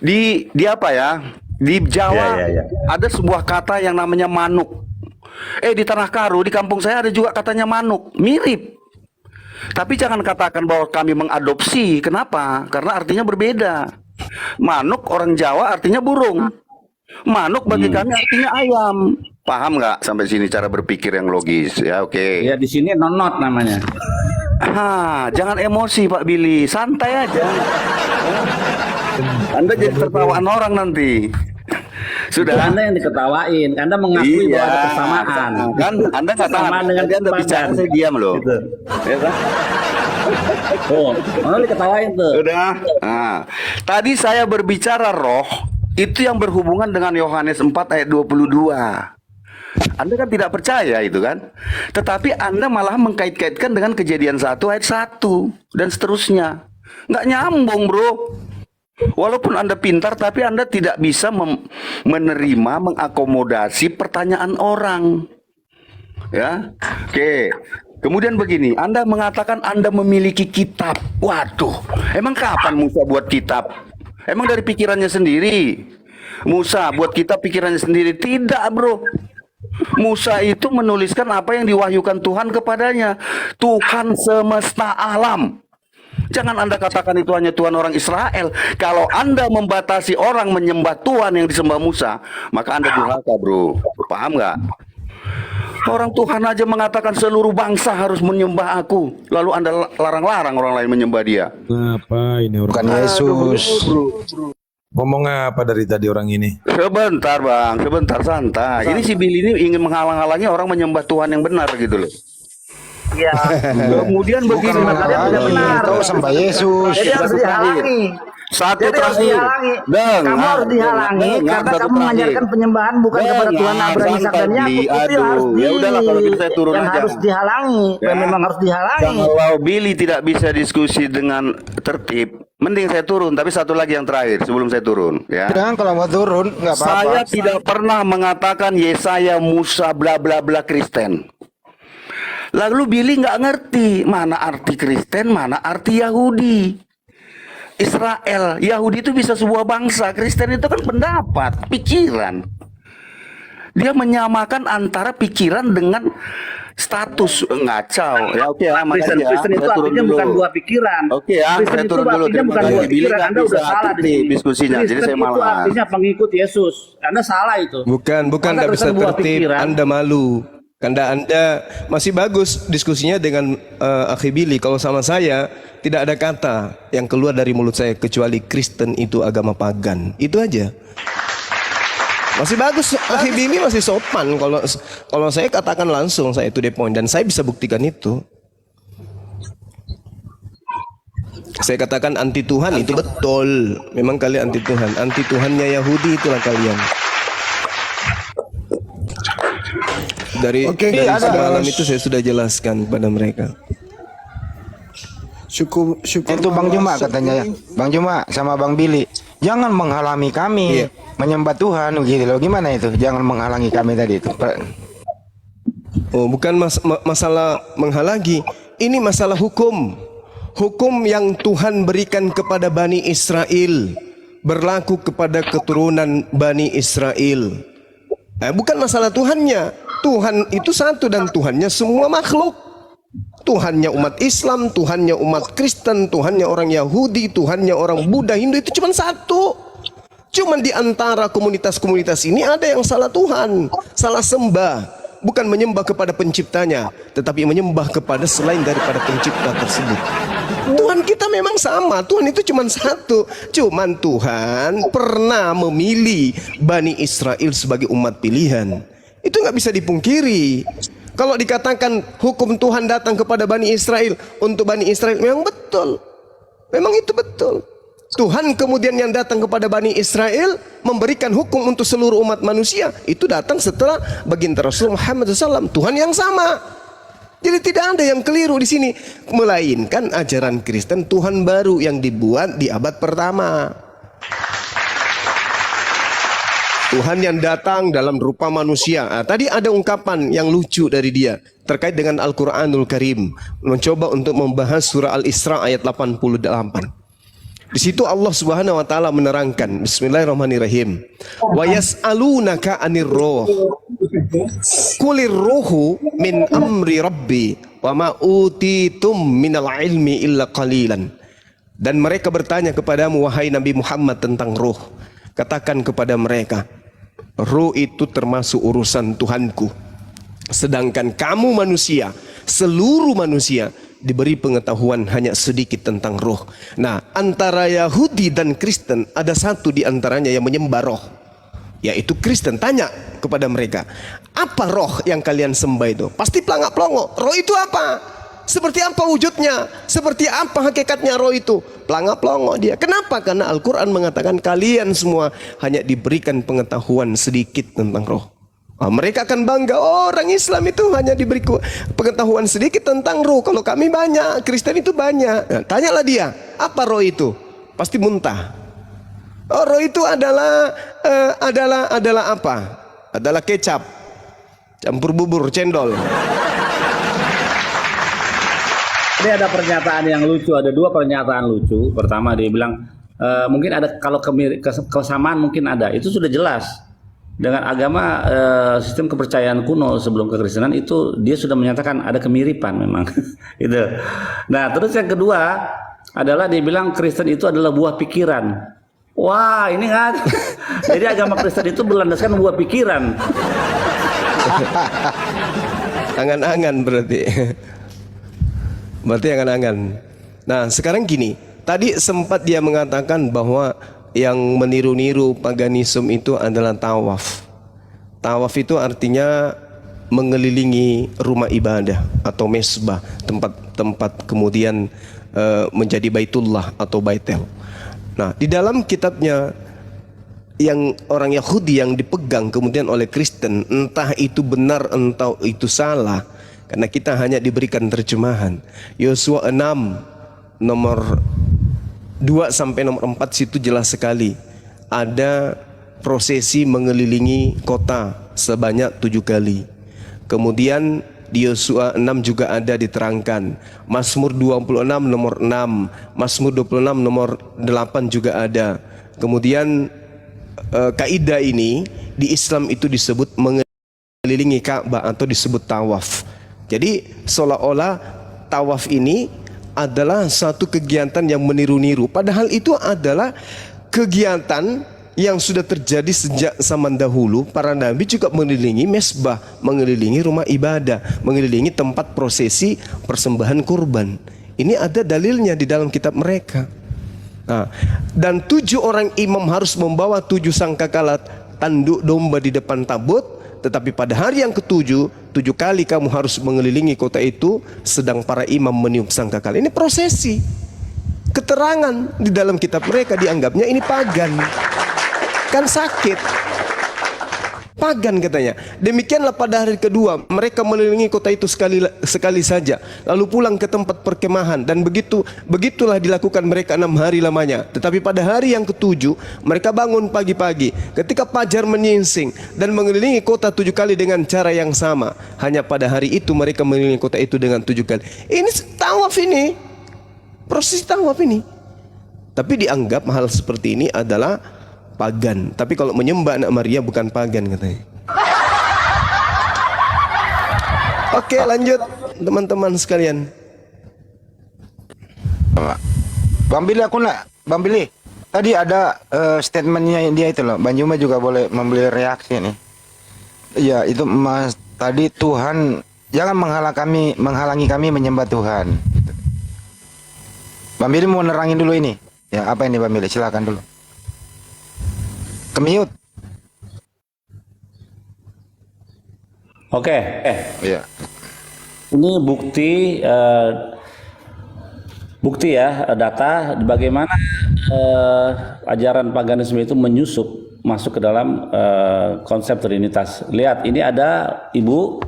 Di apa ya? Di Jawa ada sebuah kata yang namanya manuk. Di Tanah Karu, di kampung saya ada juga katanya manuk, mirip. Tapi jangan katakan bahwa kami mengadopsi. Kenapa? Karena artinya berbeda. Manuk orang Jawa artinya burung. Manuk bagi kami artinya ayam. Paham nggak sampai sini cara berpikir yang logis? Ya, oke. Ya di sini nonot namanya. Jangan emosi Pak Billy, santai aja. Anda jadi tertawaan orang nanti. Sudah. Anda yang diketawain, Anda mengakui bahwa ada persamaan. Kan Anda nggak tahan. Persamaan dengan Tadi Anda bicara, saya diam loh. Gitu. Ya kan? Oh, Anda diketawain tuh. Sudah. Tadi saya berbicara roh itu yang berhubungan dengan Yohanes 4 ayat 22. Anda kan tidak percaya itu kan? Tetapi Anda malah mengkait-kaitkan dengan Kejadian 1 ayat 1 dan seterusnya. Nggak nyambung, bro. Walaupun Anda pintar, tapi Anda tidak bisa menerima, mengakomodasi pertanyaan orang. Ya, oke. Kemudian begini, Anda mengatakan Anda memiliki kitab. Waduh, emang kapan Musa buat kitab? Emang dari pikirannya sendiri? Musa buat kitab pikirannya sendiri? Tidak, bro. Musa itu menuliskan apa yang diwahyukan Tuhan kepadanya. Tuhan semesta alam. Jangan Anda katakan itu hanya Tuhan orang Israel. Kalau Anda membatasi orang menyembah Tuhan yang disembah Musa, maka Anda durhaka, bro. Paham nggak? Orang Tuhan aja mengatakan seluruh bangsa harus menyembah aku. Lalu Anda larang-larang orang lain menyembah dia. Apa ini orang? Bukan Yesus. Ngomong apa dari tadi orang ini? Sebentar bang, sebentar santai. Ini si Billy ini ingin menghalang-halangi orang menyembah Tuhan yang benar gitu loh. Iya. Kemudian begini, Kau sembah Yesus. Jadi harus dihalangi. Satu Jadi harus terakhir. dihalangi. Dengar, Kamu harus dihalangi dengar, karena satu kamu terakhir. mengajarkan penyembahan bukan kepada Tuhan Abraham, Ishak dan Yakub. Itu yang harus Ya udahlah kalau gitu saya turun yang aja. harus dihalangi. Ya. Memang harus dihalangi. Kalau Billy tidak bisa diskusi dengan tertib, mending saya turun. Tapi satu lagi yang terakhir sebelum saya turun, ya. Jangan kalau mau turun nggak apa-apa. Saya tidak pernah mengatakan Yesaya, Musa, bla bla bla Kristen. Lalu Billy nggak ngerti mana arti Kristen, mana arti Yahudi. Israel, Yahudi itu bisa sebuah bangsa, Kristen itu kan pendapat, pikiran. Dia menyamakan antara pikiran dengan status. Ngacau. Ya oke ya, makanya Kristen itu saya turun artinya dulu. bukan buah pikiran. Oke ya, Kristen saya itu turun dulu. artinya Terima bukan kasih. buah Billy pikiran. nggak Anda udah bisa salah di tertib sini. diskusinya, jadi Kristen saya itu malas. artinya pengikut Yesus. Anda salah itu. Bukan Masa nggak bisa Kristen buah tertib, pikiran? Anda malu. Karena Anda masih bagus diskusinya dengan Akhi Billy. Kalau sama saya tidak ada kata yang keluar dari mulut saya kecuali Kristen itu agama pagan. Itu aja. Masih bagus, Akhi Billy masih sopan. Kalau saya katakan langsung, saya itu the point dan saya bisa buktikan itu. Saya katakan anti Tuhan itu betul. Memang kalian anti Tuhan. Anti Tuhannya Yahudi itulah kalian. Dari semalam itu saya sudah jelaskan pada mereka. Syukur. Itu Bang Juma katanya ya. Bang Juma sama Bang Billy. jangan menghalangi kami Iya. menyembah Tuhan gitu loh. Gimana itu? Jangan menghalangi kami tadi itu. Oh, bukan masalah menghalangi. Ini masalah hukum. Hukum yang Tuhan berikan kepada Bani Israel berlaku kepada keturunan Bani Israel. Bukan masalah Tuhannya. Tuhan itu satu dan Tuhannya semua makhluk. Tuhannya umat Islam, Tuhannya umat Kristen, Tuhannya orang Yahudi, Tuhannya orang Buddha, Hindu, itu cuma satu. Cuman di antara komunitas-komunitas ini ada yang salah Tuhan, salah sembah. Bukan menyembah kepada penciptanya, tetapi menyembah kepada selain daripada pencipta tersebut. Tuhan kita memang sama, Tuhan itu cuma satu. Cuman Tuhan pernah memilih Bani Israel sebagai umat pilihan. Itu nggak bisa dipungkiri. Kalau dikatakan hukum Tuhan datang kepada Bani Israel untuk Bani Israel, memang betul. Memang itu betul. Tuhan kemudian yang datang kepada Bani Israel memberikan hukum untuk seluruh umat manusia. Itu datang setelah baginda Rasul Muhammad SAW. Tuhan yang sama. Jadi tidak ada yang keliru di sini, melainkan ajaran Kristen Tuhan baru yang dibuat di abad pertama. Tuhan yang datang dalam rupa manusia. Tadi ada ungkapan yang lucu dari dia terkait dengan Al-Quranul Karim. Mencoba untuk membahas surah Al-Isra ayat 88. Di situ Allah Subhanahu wa taala menerangkan, bismillahirrahmanirrahim. Wa yas'alunaka 'anir ruh. Qulir ruhu min amri rabbi wa ma utitum minal ilmi illa qalilan. Dan mereka bertanya kepadamu wahai Nabi Muhammad tentang ruh. Katakan kepada mereka, ruh itu termasuk urusan Tuhanku. Sedangkan kamu manusia, seluruh manusia diberi pengetahuan hanya sedikit tentang roh. Nah, antara Yahudi dan Kristen ada satu di antaranya yang menyembah roh, yaitu Kristen. Tanya kepada mereka, apa roh yang kalian sembah itu? Pasti pelangak-pelongo. Roh itu apa? Seperti apa wujudnya? Seperti apa hakikatnya roh itu? Pelangak-pelongo dia. Kenapa? Karena Al-Quran mengatakan kalian semua hanya diberikan pengetahuan sedikit tentang roh. Mereka akan bangga, orang Islam itu hanya diberi pengetahuan sedikit tentang roh. Kalau kami banyak, Kristen itu banyak. Nah, tanyalah dia, apa roh itu? Pasti muntah. Oh, roh itu adalah apa? Adalah kecap, campur bubur, cendol. Ini ada pernyataan yang lucu, ada dua pernyataan lucu. Pertama dia bilang mungkin ada, kalau kesamaan mungkin ada, itu sudah jelas. Dengan agama sistem kepercayaan kuno sebelum kekristenan itu dia sudah menyatakan ada kemiripan memang. Itu. Nah, terus yang kedua adalah dia bilang Kristen itu adalah buah pikiran. Wah, ini kan. Jadi agama Kristen itu berlandaskan buah pikiran. Angan-angan berarti. Berarti angan-angan. Nah, sekarang gini, tadi sempat dia mengatakan bahwa yang meniru-niru paganisme itu adalah tawaf. Tawaf itu artinya mengelilingi rumah ibadah atau mesbah, tempat-tempat kemudian menjadi Baitullah atau Baitel. Nah, di dalam kitabnya yang orang Yahudi yang dipegang kemudian oleh Kristen, entah itu benar entah itu salah, karena kita hanya diberikan terjemahan. Yosua 6 nomor 2 sampai nomor 4 situ jelas sekali ada prosesi mengelilingi kota sebanyak 7 kali. Kemudian di Yosua 6 juga ada diterangkan. Mazmur 26 nomor 6, Mazmur 26 nomor 8 juga ada. Kemudian kaidah ini di Islam itu disebut mengelilingi Ka'bah atau disebut tawaf. Jadi seolah-olah tawaf ini adalah satu kegiatan yang meniru-niru. Padahal itu adalah kegiatan yang sudah terjadi sejak zaman dahulu. Para nabi juga mengelilingi mesbah, mengelilingi rumah ibadah, mengelilingi tempat prosesi persembahan kurban. Ini ada dalilnya di dalam kitab mereka. Nah, dan 7 orang imam harus membawa 7 sangkakala tanduk domba di depan tabut. Tetapi pada hari yang ke-7, 7 kali kamu harus mengelilingi kota itu, sedang para imam meniup sangkakala. Ini prosesi. Keterangan di dalam kitab mereka dianggapnya ini pagan. Kan sakit. Pagan katanya. Demikianlah pada hari kedua mereka mengelilingi kota itu sekali saja, lalu pulang ke tempat perkemahan, dan begitulah dilakukan mereka 6 hari lamanya. Tetapi pada hari yang ketujuh mereka bangun pagi-pagi ketika fajar menyingsing dan mengelilingi kota 7 kali dengan cara yang sama. Hanya pada hari itu mereka mengelilingi kota itu dengan 7 kali. Ini tawaf ini, proses tawaf ini. Tapi dianggap hal seperti ini adalah pagan. Tapi kalau menyembah anak Maria bukan pagan katanya. Oke, lanjut teman-teman sekalian. Bang Billy, Bang Billy, tadi ada statementnya dia itu loh. Bang Juma juga boleh membeli reaksi nih. Iya, itu Mas tadi, Tuhan jangan menghalangi kami menyembah Tuhan. Bang Billy mau nerangin dulu ini. Ya, apa ini Bang Billy? Silakan dulu. Kemiut. Oke, Iya. ini bukti ya, data bagaimana ajaran paganisme itu menyusup masuk ke dalam konsep Trinitas. Lihat, ini ada ibu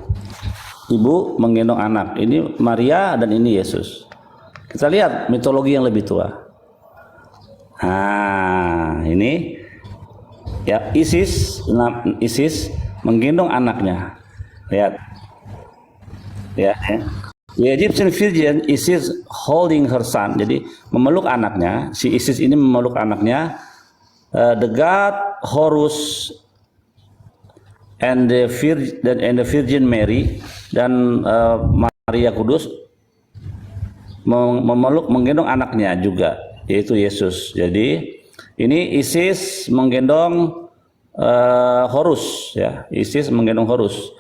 menggendong anak. Ini Maria dan ini Yesus. Kita lihat mitologi yang lebih tua. Nah, ini ya, Isis menggendong anaknya. Lihat. Ya. The Egyptian Virgin, Isis holding her son. Jadi memeluk anaknya. Si Isis ini memeluk anaknya. The God Horus and the Virgin Mary dan Maria Kudus menggendong anaknya juga, yaitu Yesus. Jadi ini Isis menggendong Horus, ya. Isis menggendong Horus.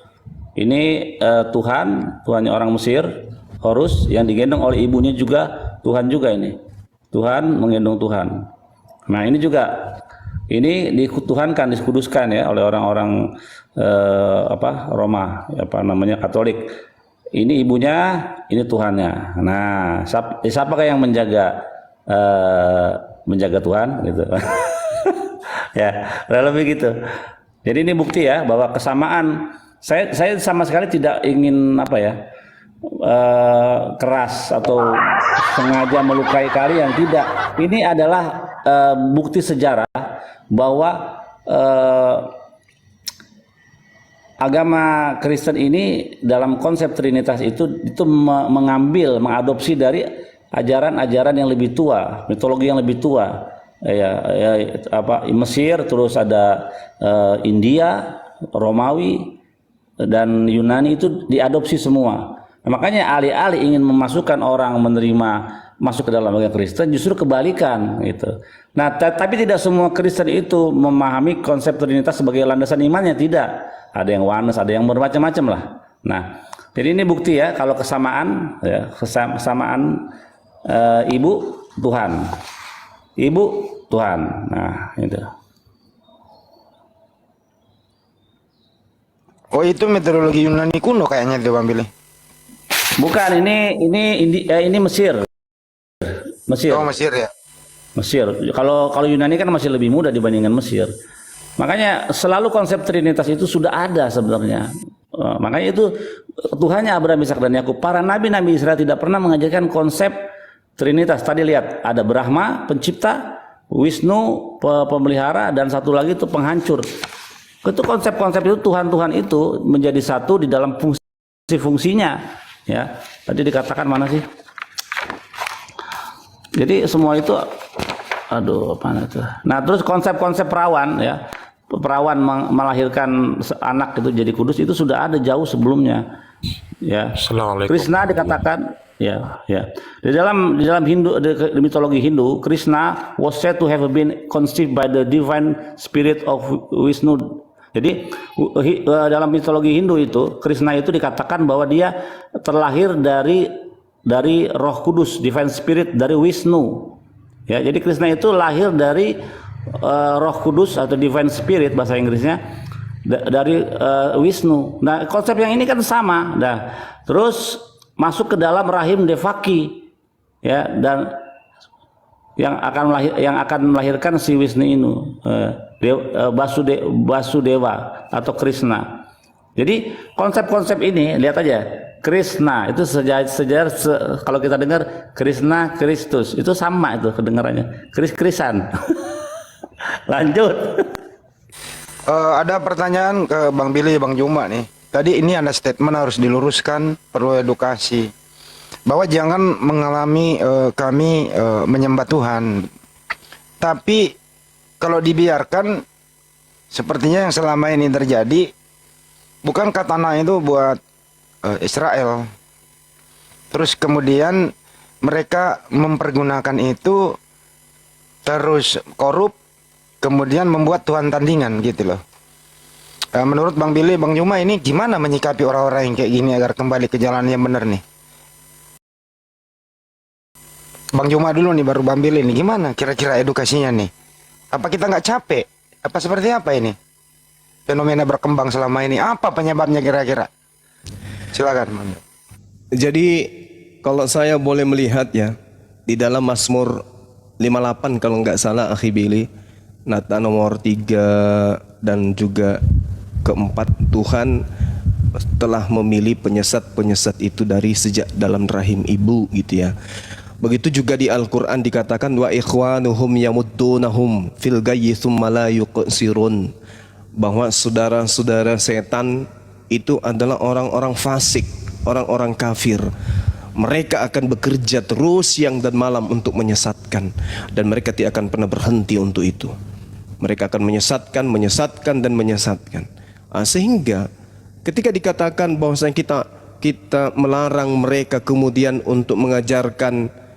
Ini Tuhannya orang Mesir, Horus yang digendong oleh ibunya juga Tuhan juga ini. Tuhan menggendong Tuhan. Nah, ini juga ini dituhankan, dikuduskan ya oleh orang-orang Roma, Katolik. Ini ibunya, ini Tuhannya. Nah, siapakah yang menjaga Tuhan gitu. Ya, lebih gitu. Jadi ini bukti ya bahwa kesamaan. Saya sama sekali tidak ingin keras atau sengaja melukai kalian, tidak. Ini adalah bukti sejarah bahwa agama Kristen ini dalam konsep Trinitas itu mengadopsi dari ajaran-ajaran yang lebih tua, mitologi yang lebih tua. Mesir, terus ada India, Romawi dan Yunani, itu diadopsi semua. Nah, makanya alih-alih ingin memasukkan orang masuk ke dalam agama Kristen, justru kebalikan gitu. Nah, tapi tidak semua Kristen itu memahami konsep Trinitas sebagai landasan imannya, tidak. Ada yang oneness, ada yang bermacam-macam lah. Nah, jadi ini bukti ya kalau kesamaan ibu Tuhan. Ibu Tuhan. Nah, itu. Oh, itu metodologi Yunani kuno kayaknya itu Bang Billy. Bukan, ini Mesir. Oh, Mesir ya. Mesir. Kalau Yunani kan masih lebih muda dibandingkan Mesir. Makanya selalu konsep Trinitas itu sudah ada sebenarnya. Makanya itu Tuhannya Abraham, Ishak dan Yakub. Para nabi-nabi Israel tidak pernah mengajarkan konsep Trinitas. Tadi lihat, ada Brahma pencipta, Wisnu pemelihara, dan satu lagi itu penghancur. Itu konsep-konsep itu, Tuhan-Tuhan itu menjadi satu di dalam fungsi-fungsinya. Ya, tadi dikatakan mana sih? Jadi semua itu, apa itu? Nah, terus konsep-konsep perawan, ya, perawan melahirkan anak itu jadi kudus, itu sudah ada jauh sebelumnya. Ya, Krishna dikatakan, ya. Di dalam Hindu, di mitologi Hindu, Krishna was said to have been conceived by the divine spirit of Vishnu. Jadi dalam mitologi Hindu itu, Krishna itu dikatakan bahwa dia terlahir dari Roh Kudus, divine spirit dari Wisnu. Ya, jadi Krishna itu lahir dari Roh Kudus atau divine spirit bahasa Inggrisnya dari Wisnu. Nah, konsep yang ini kan sama. Nah, terus masuk ke dalam rahim Devaki. Ya, dan yang akan melahirkan si Wisnu ini, Basudewa atau Krishna. Jadi konsep-konsep ini lihat aja, Krishna itu sejarah kalau kita dengar Krishna Kristus itu sama itu kedengarannya, Krisan. Lanjut. Ada pertanyaan ke Bang Billy, Bang Juma nih. Tadi ini ada statement harus diluruskan, perlu edukasi. Bahwa jangan mengalami kami menyembah Tuhan. Tapi kalau dibiarkan sepertinya yang selama ini terjadi, bukankah tanah itu buat Israel? Terus kemudian mereka mempergunakan itu terus korup, kemudian membuat Tuhan tandingan gitu loh. Menurut Bang Billy, Bang Juma ini gimana menyikapi orang-orang yang kayak gini agar kembali ke jalan yang benar nih? Bang Juma dulu nih, baru Bang Billy nih. Gimana kira-kira edukasinya nih? Apa kita nggak capek? Apa seperti apa ini? Fenomena berkembang selama ini. Apa penyebabnya kira-kira? Silakan, Bang. Jadi kalau saya boleh melihat ya, di dalam Mazmur 58 kalau nggak salah Akhi Billy, nata nomor 3 dan juga keempat, Tuhan telah memilih penyesat-penyesat itu dari sejak dalam rahim ibu gitu ya. Begitu juga di Al-Quran dikatakan wa ikhwanuhum yamuddunahum fil gayyi tsumma la yuqsirun, bahwa saudara-saudara setan itu adalah orang-orang fasik, orang-orang kafir. Mereka akan bekerja terus siang dan malam untuk menyesatkan, dan mereka tidak akan pernah berhenti untuk itu. Mereka akan menyesatkan dan menyesatkan. Sehingga ketika dikatakan bahwasanya kita melarang mereka kemudian untuk mengajarkan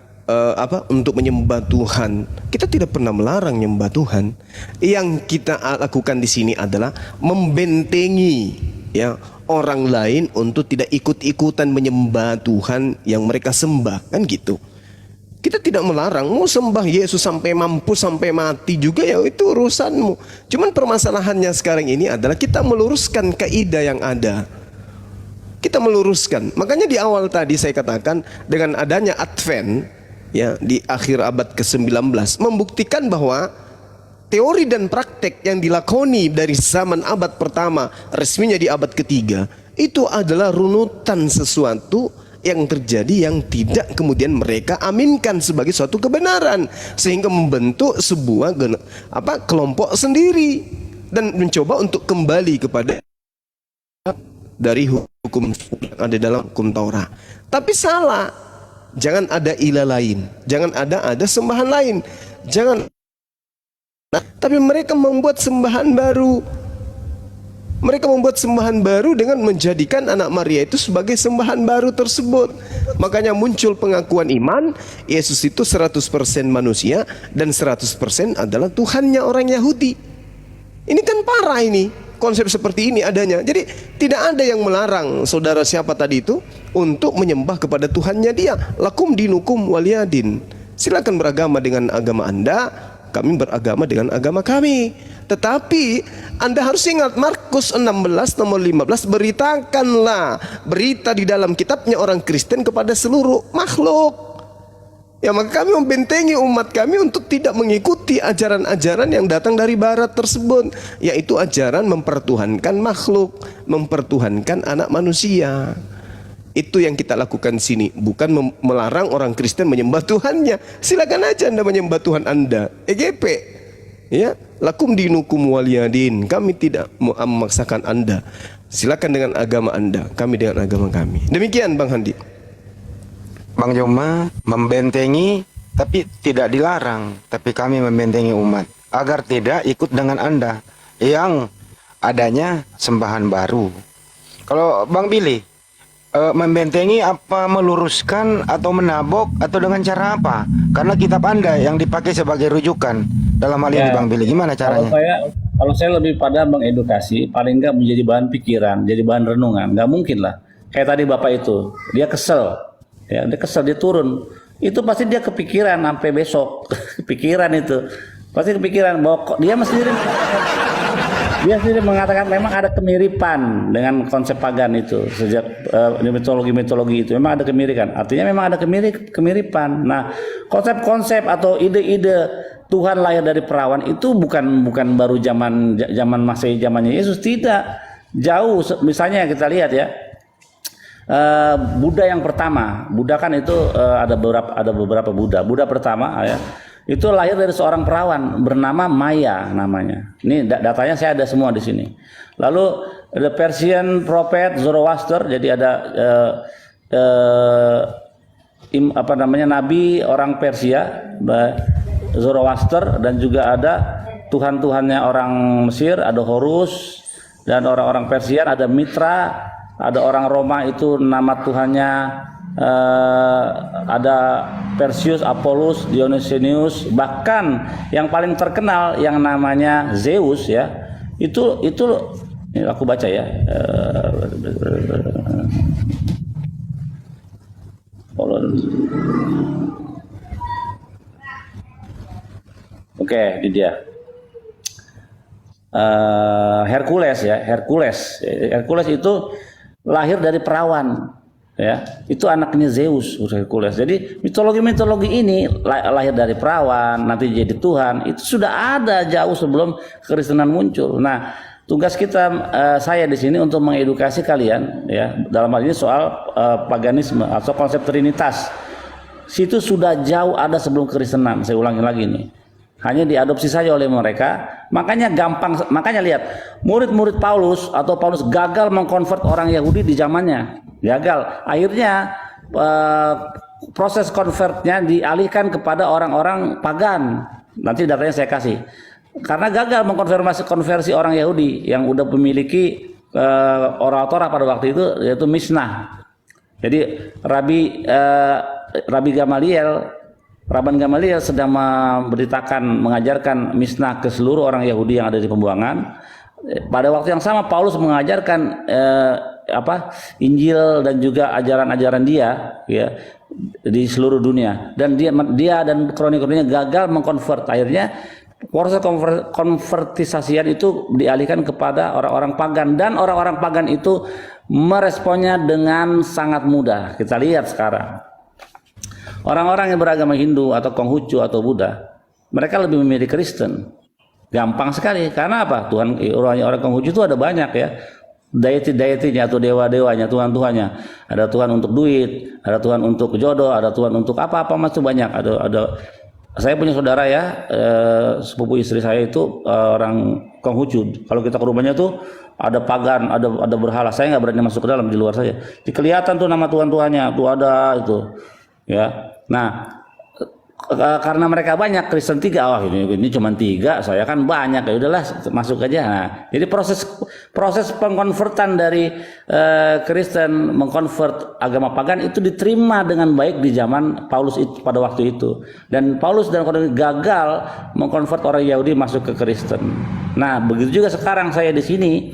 untuk menyembah Tuhan, kita tidak pernah melarang menyembah Tuhan. Yang kita lakukan di sini adalah membentengi ya orang lain untuk tidak ikut-ikutan menyembah Tuhan yang mereka sembah, kan gitu. Kita tidak melarang, mau sembah Yesus sampai mampu, sampai mati juga ya itu urusanmu. Cuman permasalahannya sekarang ini adalah kita meluruskan kaidah yang ada. Kita meluruskan. Makanya di awal tadi saya katakan dengan adanya Advent ya di akhir abad ke-19 membuktikan bahwa teori dan praktek yang dilakoni dari zaman abad pertama resminya di abad ketiga itu adalah runutan sesuatu yang terjadi yang tidak kemudian mereka aminkan sebagai suatu kebenaran, sehingga membentuk sebuah kelompok sendiri dan mencoba untuk kembali kepada dari hukum yang ada dalam hukum Taurat. Tapi salah. Jangan ada ilah lain, jangan ada sembahan lain, jangan. Tapi mereka membuat sembahan baru. Mereka membuat sembahan baru dengan menjadikan anak Maria itu sebagai sembahan baru tersebut. Makanya muncul pengakuan iman, Yesus itu 100% manusia dan 100% adalah Tuhannya orang Yahudi. Ini kan parah ini. Konsep seperti ini adanya. Jadi tidak ada yang melarang saudara siapa tadi itu untuk menyembah kepada Tuhannya dia. Lakum dinukum waliyadin. Silakan beragama dengan agama Anda, kami beragama dengan agama kami. Tetapi Anda harus ingat Markus 16 nomor 15, beritakanlah berita di dalam kitabnya orang Kristen kepada seluruh makhluk. Ya, maka kami membentengi umat kami untuk tidak mengikuti ajaran-ajaran yang datang dari barat tersebut, yaitu ajaran mempertuhankan makhluk, mempertuhankan anak manusia. Itu yang kita lakukan di sini, bukan melarang orang Kristen menyembah Tuhannya. Silakan aja Anda menyembah Tuhan Anda, EGP. Ya, lakum dinukum waliyadin. Kami tidak memaksakan Anda. Silakan dengan agama Anda, kami dengan agama kami. Demikian Bang Handi. Bang Joma membentengi tapi tidak dilarang, tapi kami membentengi umat agar tidak ikut dengan Anda yang adanya sembahan baru. Kalau Bang Billy membentengi apa, meluruskan atau menabok atau dengan cara apa? Karena kitab Anda yang dipakai sebagai rujukan dalam hal ini, Bang Billy, gimana caranya? Kalau saya lebih pada mengedukasi, paling enggak menjadi bahan pikiran, jadi bahan renungan. Nggak mungkin lah. Kayak tadi Bapak itu, dia kesel. Ya, dia kesel, dia turun. Itu pasti dia kepikiran sampai besok. Kepikiran itu. Pasti kepikiran bahwa dia sendiri mengatakan memang ada kemiripan dengan konsep pagan itu sejak mitologi itu memang ada kemiripan. Artinya memang ada kemiripan. Nah, konsep-konsep atau ide-ide Tuhan lahir dari perawan itu bukan baru zaman Masehi, zamannya Yesus, tidak. Jauh, misalnya kita lihat ya. Buddha yang pertama, Buddha kan itu ada beberapa Buddha. Buddha pertama ya. Itu lahir dari seorang perawan bernama Maya namanya. Ini datanya saya ada semua di sini. Lalu the Persian prophet Zoroaster, jadi ada nabi orang Persia Zoroaster, dan juga ada tuhan-tuhannya orang Mesir, ada Horus, dan orang-orang Persia ada Mitra, ada orang Roma itu nama tuhannya ada Perseus, Apollus, Dionysius, bahkan yang paling terkenal yang namanya Zeus ya. Itu ini aku baca ya. Oke, di dia. Hercules ya, Hercules itu lahir dari perawan. Ya, itu anaknya Zeus, Hercules. Jadi mitologi ini lahir dari perawan, nanti jadi Tuhan, itu sudah ada jauh sebelum kekristenan muncul. Nah, tugas kita saya di sini untuk mengedukasi kalian ya dalam hal ini soal paganisme atau konsep trinitas. Situ sudah jauh ada sebelum kekristenan. Saya ulangi lagi nih. Hanya diadopsi saja oleh mereka. Makanya lihat, murid-murid Paulus atau Paulus gagal mengkonvert orang Yahudi di zamannya. Gagal. Akhirnya proses konvertnya dialihkan kepada orang-orang pagan. Nanti datanya saya kasih. Karena gagal mengkonversi orang Yahudi yang udah memiliki oral Torah pada waktu itu, yaitu Mishnah. Jadi Rabban Gamaliel sedang mengajarkan Mishnah ke seluruh orang Yahudi yang ada di pembuangan. Pada waktu yang sama Paulus mengajarkan Injil dan juga ajaran-ajaran dia ya di seluruh dunia, dan dia dan kroni-kroninya gagal mengkonvert. Akhirnya proses konvertisasian itu dialihkan kepada orang-orang pagan, dan orang-orang pagan itu meresponnya dengan sangat mudah. Kita lihat sekarang orang-orang yang beragama Hindu atau Konghucu atau Buddha, mereka lebih memilih Kristen. Gampang sekali. Karena apa? Orang Konghucu itu ada banyak ya. Deity-deitinya atau dewa-dewanya, Tuhan-Tuhannya. Ada Tuhan untuk duit, ada Tuhan untuk jodoh, ada Tuhan untuk apa-apa macam banyak. Saya punya saudara ya, sepupu istri saya itu orang Konghucu. Kalau kita ke rumahnya tuh ada pagan, ada berhala. Saya nggak berani masuk ke dalam, di luar saja. Kelihatan tuh nama Tuhan-Tuhannya, tuh ada itu. Ya. Nah, karena mereka banyak, Kristen 3, ini cuma 3, saya kan banyak, ya udahlah masuk aja. Nah, jadi proses pengkonvertan dari Kristen mengkonvert agama pagan itu diterima dengan baik di zaman Paulus itu, pada waktu itu. Dan Paulus dan Korintus gagal mengkonvert orang Yahudi masuk ke Kristen. Nah, begitu juga sekarang saya di sini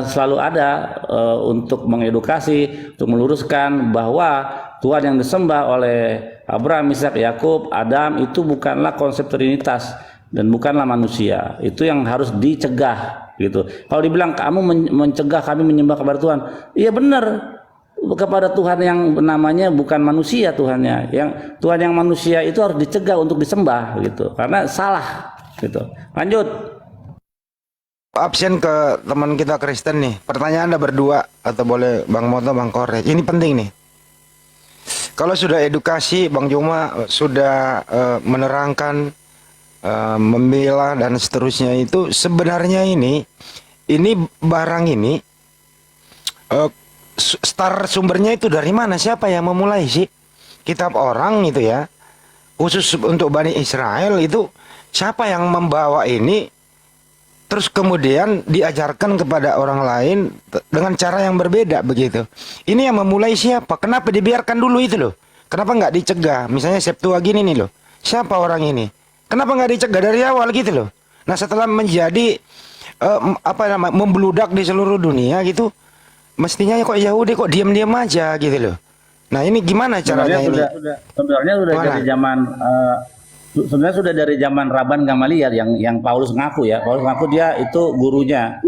selalu ada untuk mengedukasi, untuk meluruskan bahwa Tuhan yang disembah oleh Abraham, Ishak, Yakub, Adam itu bukanlah konsep trinitas dan bukanlah manusia. Itu yang harus dicegah gitu. Kalau dibilang kamu mencegah kami menyembah kepada Tuhan, iya benar, kepada Tuhan yang namanya bukan manusia Tuhannya. Yang Tuhan yang manusia itu harus dicegah untuk disembah gitu. Karena salah gitu. Lanjut. Absen ke teman kita Kristen nih. Pertanyaan Anda berdua atau boleh Bang Moto, Bang Kore. Ini penting nih. Kalau sudah edukasi, Bang Juma sudah menerangkan, membela dan seterusnya, itu sebenarnya ini barang ini start sumbernya itu dari mana? Siapa yang memulai sih? Kitab orang itu ya, khusus untuk Bani Israel itu siapa yang membawa ini? Terus kemudian diajarkan kepada orang lain dengan cara yang berbeda begitu. Ini yang memulai siapa? Kenapa dibiarkan dulu itu loh? Kenapa nggak dicegah? Misalnya Septuagint ini loh. Siapa orang ini? Kenapa nggak dicegah dari awal gitu loh? Nah, setelah menjadi membludak di seluruh dunia gitu, mestinya kok Yahudi kok diam-diam aja gitu loh. Nah, ini gimana caranya ini? Sebenarnya sudah dari zaman Sebenarnya sudah dari zaman Rabban Gamaliel yang Paulus ngaku ya. Paulus ngaku dia itu gurunya,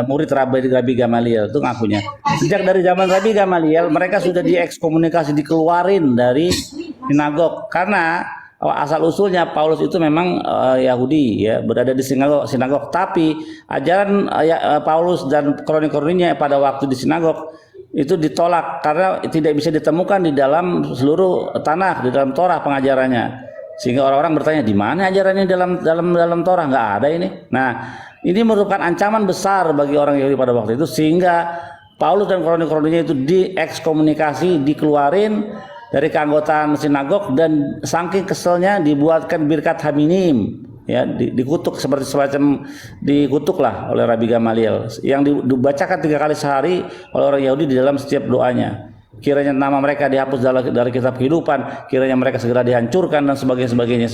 murid Rabbi Gamaliel itu ngakunya. Sejak dari zaman Rabbi Gamaliel mereka sudah diekskomunikasi, dikeluarin dari sinagog karena asal usulnya Paulus itu memang Yahudi ya, berada di sinagog. Tapi ajaran Paulus dan kroni-kroninya pada waktu di sinagog itu ditolak karena tidak bisa ditemukan di dalam seluruh tanah, di dalam Torah pengajarannya. Sehingga orang-orang bertanya, di mana ajarannya dalam Torah? Nggak ada ini. Nah, ini merupakan ancaman besar bagi orang Yahudi pada waktu itu, sehingga Paulus dan kroni-kroninya itu diekskomunikasi, dikeluarin dari keanggotaan sinagog, dan saking keselnya dibuatkan birkat haminim, ya, dikutuk seperti semacam dikutuk lah oleh Rabbi Gamaliel, yang dibacakan 3 kali sehari oleh orang Yahudi di dalam setiap doanya. Kiranya nama mereka dihapus dari kitab kehidupan, kiranya mereka segera dihancurkan dan sebagainya.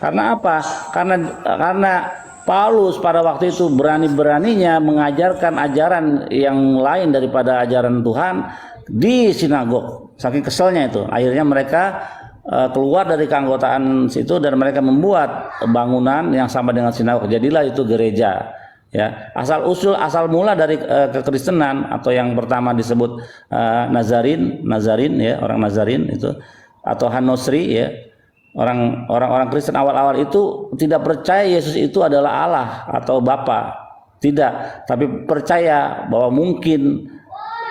Karena apa? Karena Paulus pada waktu itu berani-beraninya mengajarkan ajaran yang lain daripada ajaran Tuhan di sinagog. Saking keselnya itu, akhirnya mereka keluar dari keanggotaan situ dan mereka membuat bangunan yang sama dengan sinagog. Jadilah itu gereja. Ya, asal mula dari kekristenan atau yang pertama disebut Nazarin ya, orang Nazarin itu, atau Hanosri ya. Orang Kristen awal-awal itu tidak percaya Yesus itu adalah Allah atau Bapa. Tidak, tapi percaya bahwa mungkin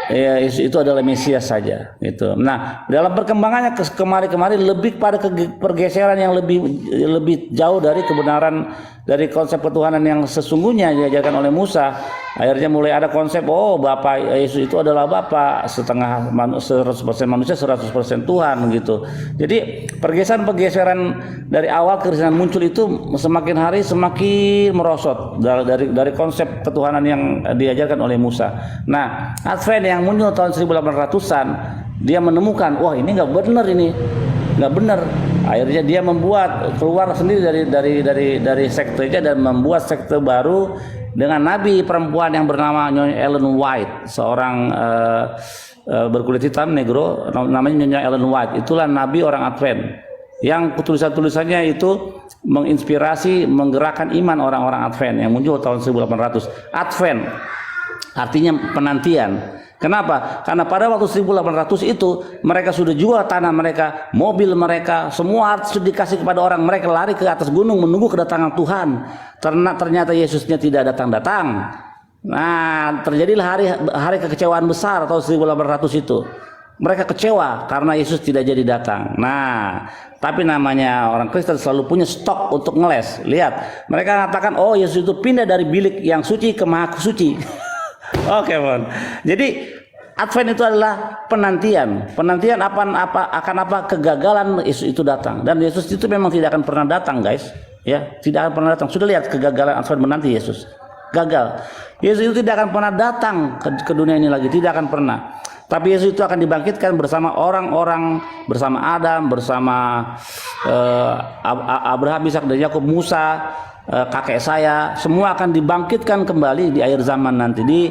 Yesus itu adalah Mesias saja gitu. Nah, dalam perkembangannya kemari-kemari lebih pada pergeseran yang lebih jauh dari kebenaran, dari konsep ketuhanan yang sesungguhnya diajarkan oleh Musa. Akhirnya mulai ada konsep, oh Bapa Yesus itu adalah Bapa, 100% manusia 100% Tuhan gitu. Jadi pergeseran dari awal Kristen muncul itu semakin hari semakin merosot dari konsep ketuhanan yang diajarkan oleh Musa. Nah, Advent yang muncul tahun 1800-an, dia menemukan, wah ini nggak benar. Akhirnya dia membuat keluar sendiri dari sektenya dan membuat sekte baru dengan nabi perempuan yang bernama Nyonya Ellen White, seorang berkulit hitam negro, namanya Nyonya Ellen White. Itulah nabi orang Advent yang tulisannya itu menginspirasi, menggerakkan iman orang-orang Advent yang muncul tahun 1800. Advent artinya penantian. Kenapa? Karena pada waktu 1800 itu mereka sudah jual tanah mereka, mobil mereka, semua sudah dikasih kepada orang. Mereka lari ke atas gunung menunggu kedatangan Tuhan. Ternyata Yesusnya tidak datang-datang. Nah, terjadilah hari kekecewaan besar tahun 1800 itu. Mereka kecewa karena Yesus tidak jadi datang. Nah, tapi namanya orang Kristen selalu punya stok untuk ngeles. Lihat, mereka mengatakan, oh Yesus itu pindah dari bilik yang suci ke maha suci. Oke, Bon. Jadi Advent itu adalah penantian akan apa kegagalan Yesus itu datang, dan Yesus itu memang tidak akan pernah datang, guys. Ya, tidak akan pernah datang. Sudah lihat kegagalan Advent menanti Yesus. Gagal. Yesus itu tidak akan pernah datang ke dunia ini lagi, tidak akan pernah. Tapi Yesus itu akan dibangkitkan bersama orang-orang, bersama Adam, bersama Abraham, Ishak dan Yakub, Musa, kakek saya, semua akan dibangkitkan kembali di akhir zaman nanti, di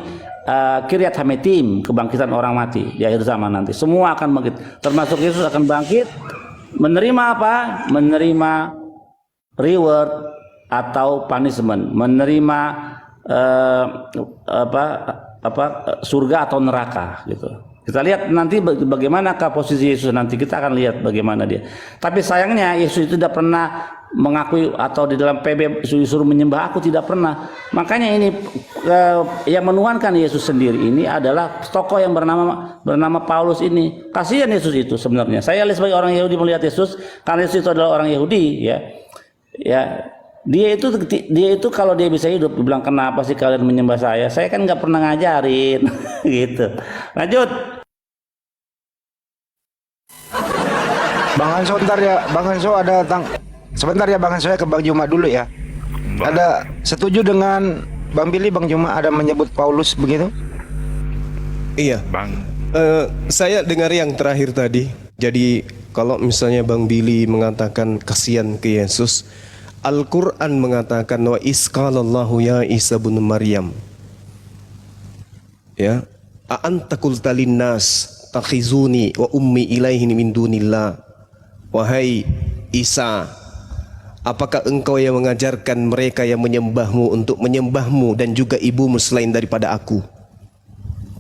Kiryat Hametim, kebangkitan orang mati di akhir zaman nanti. Semua akan bangkit, termasuk Yesus akan bangkit, menerima apa? Menerima reward atau punishment, menerima surga atau neraka gitu. Kita lihat nanti bagaimana posisi Yesus nanti, kita akan lihat bagaimana dia. Tapi sayangnya Yesus itu tidak pernah mengakui atau di dalam PB disuruh menyembah aku, tidak pernah. Makanya ini yang menuhankan Yesus sendiri ini adalah tokoh yang bernama Paulus ini. Kasihan Yesus itu sebenarnya. Saya sebagai orang Yahudi melihat Yesus, karena Yesus itu adalah orang Yahudi ya. Dia itu kalau dia bisa hidup, bilang kenapa sih kalian menyembah saya? Saya kan nggak pernah ngajarin gitu. Lanjut. Bang Hanso, sebentar ya Bang Hanso, ya ke Bang Juma dulu ya. Ada setuju dengan Bang Billy, Bang Juma ada menyebut Paulus begitu? Iya, Bang. saya dengar yang terakhir tadi. Jadi kalau misalnya Bang Billy mengatakan kasihan ke Yesus, Al-Quran mengatakan wa isqalallahu ya Isa bin Maryam, ya, a'anta qulta linnas takhizuni wa ummi ilaihi min dunillah. Wahai Isa, Apakah engkau yang mengajarkan mereka yang menyembahmu untuk menyembahmu dan juga ibumu selain daripada aku?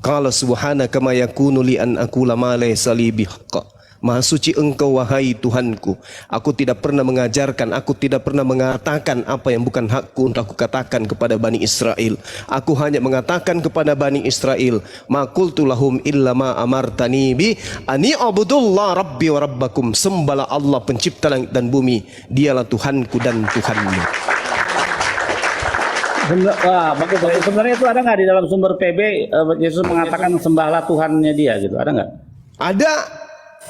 Qala subhanaka ma yakunu li an aqula ma laysa li bihaqq. Maha suci engkau wahai Tuhanku. Aku tidak pernah mengajarkan, aku tidak pernah mengatakan apa yang bukan hakku untuk aku katakan kepada Bani Israel. Aku hanya mengatakan kepada Bani Israel, ma qultu lahum illa ma amartani bi ani abudullah rabbi wa rabbakum. Sembahlah Allah pencipta langit dan bumi, dialah Tuhanku dan Tuhanmu. Wah, bagus. Sebenarnya itu ada nggak di dalam sumber PB Yesus mengatakan sembahlah Tuhannya dia gitu? Ada nggak? Ada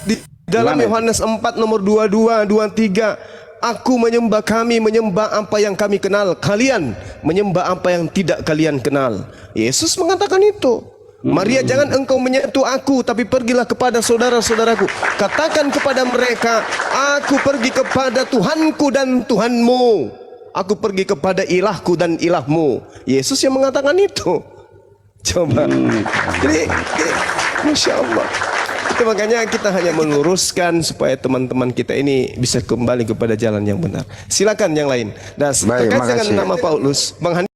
di dalam Yohanes 4 nomor 22, 23. Aku menyembah, kami menyembah apa yang kami kenal. Kalian menyembah apa yang tidak kalian kenal. Yesus mengatakan itu. Maria, jangan engkau menyentuh aku, tapi pergilah kepada saudara-saudaraku. Katakan kepada mereka, aku pergi kepada Tuhanku dan Tuhanmu. Aku pergi kepada ilahku dan ilahmu. Yesus yang mengatakan itu. Coba. Jadi Masya Allah. Itu makanya kita hanya meluruskan supaya teman-teman kita ini bisa kembali kepada jalan yang benar. Silakan yang lain. Dan Baik, terkait dengan makasih. nama Paulus, Bang Hani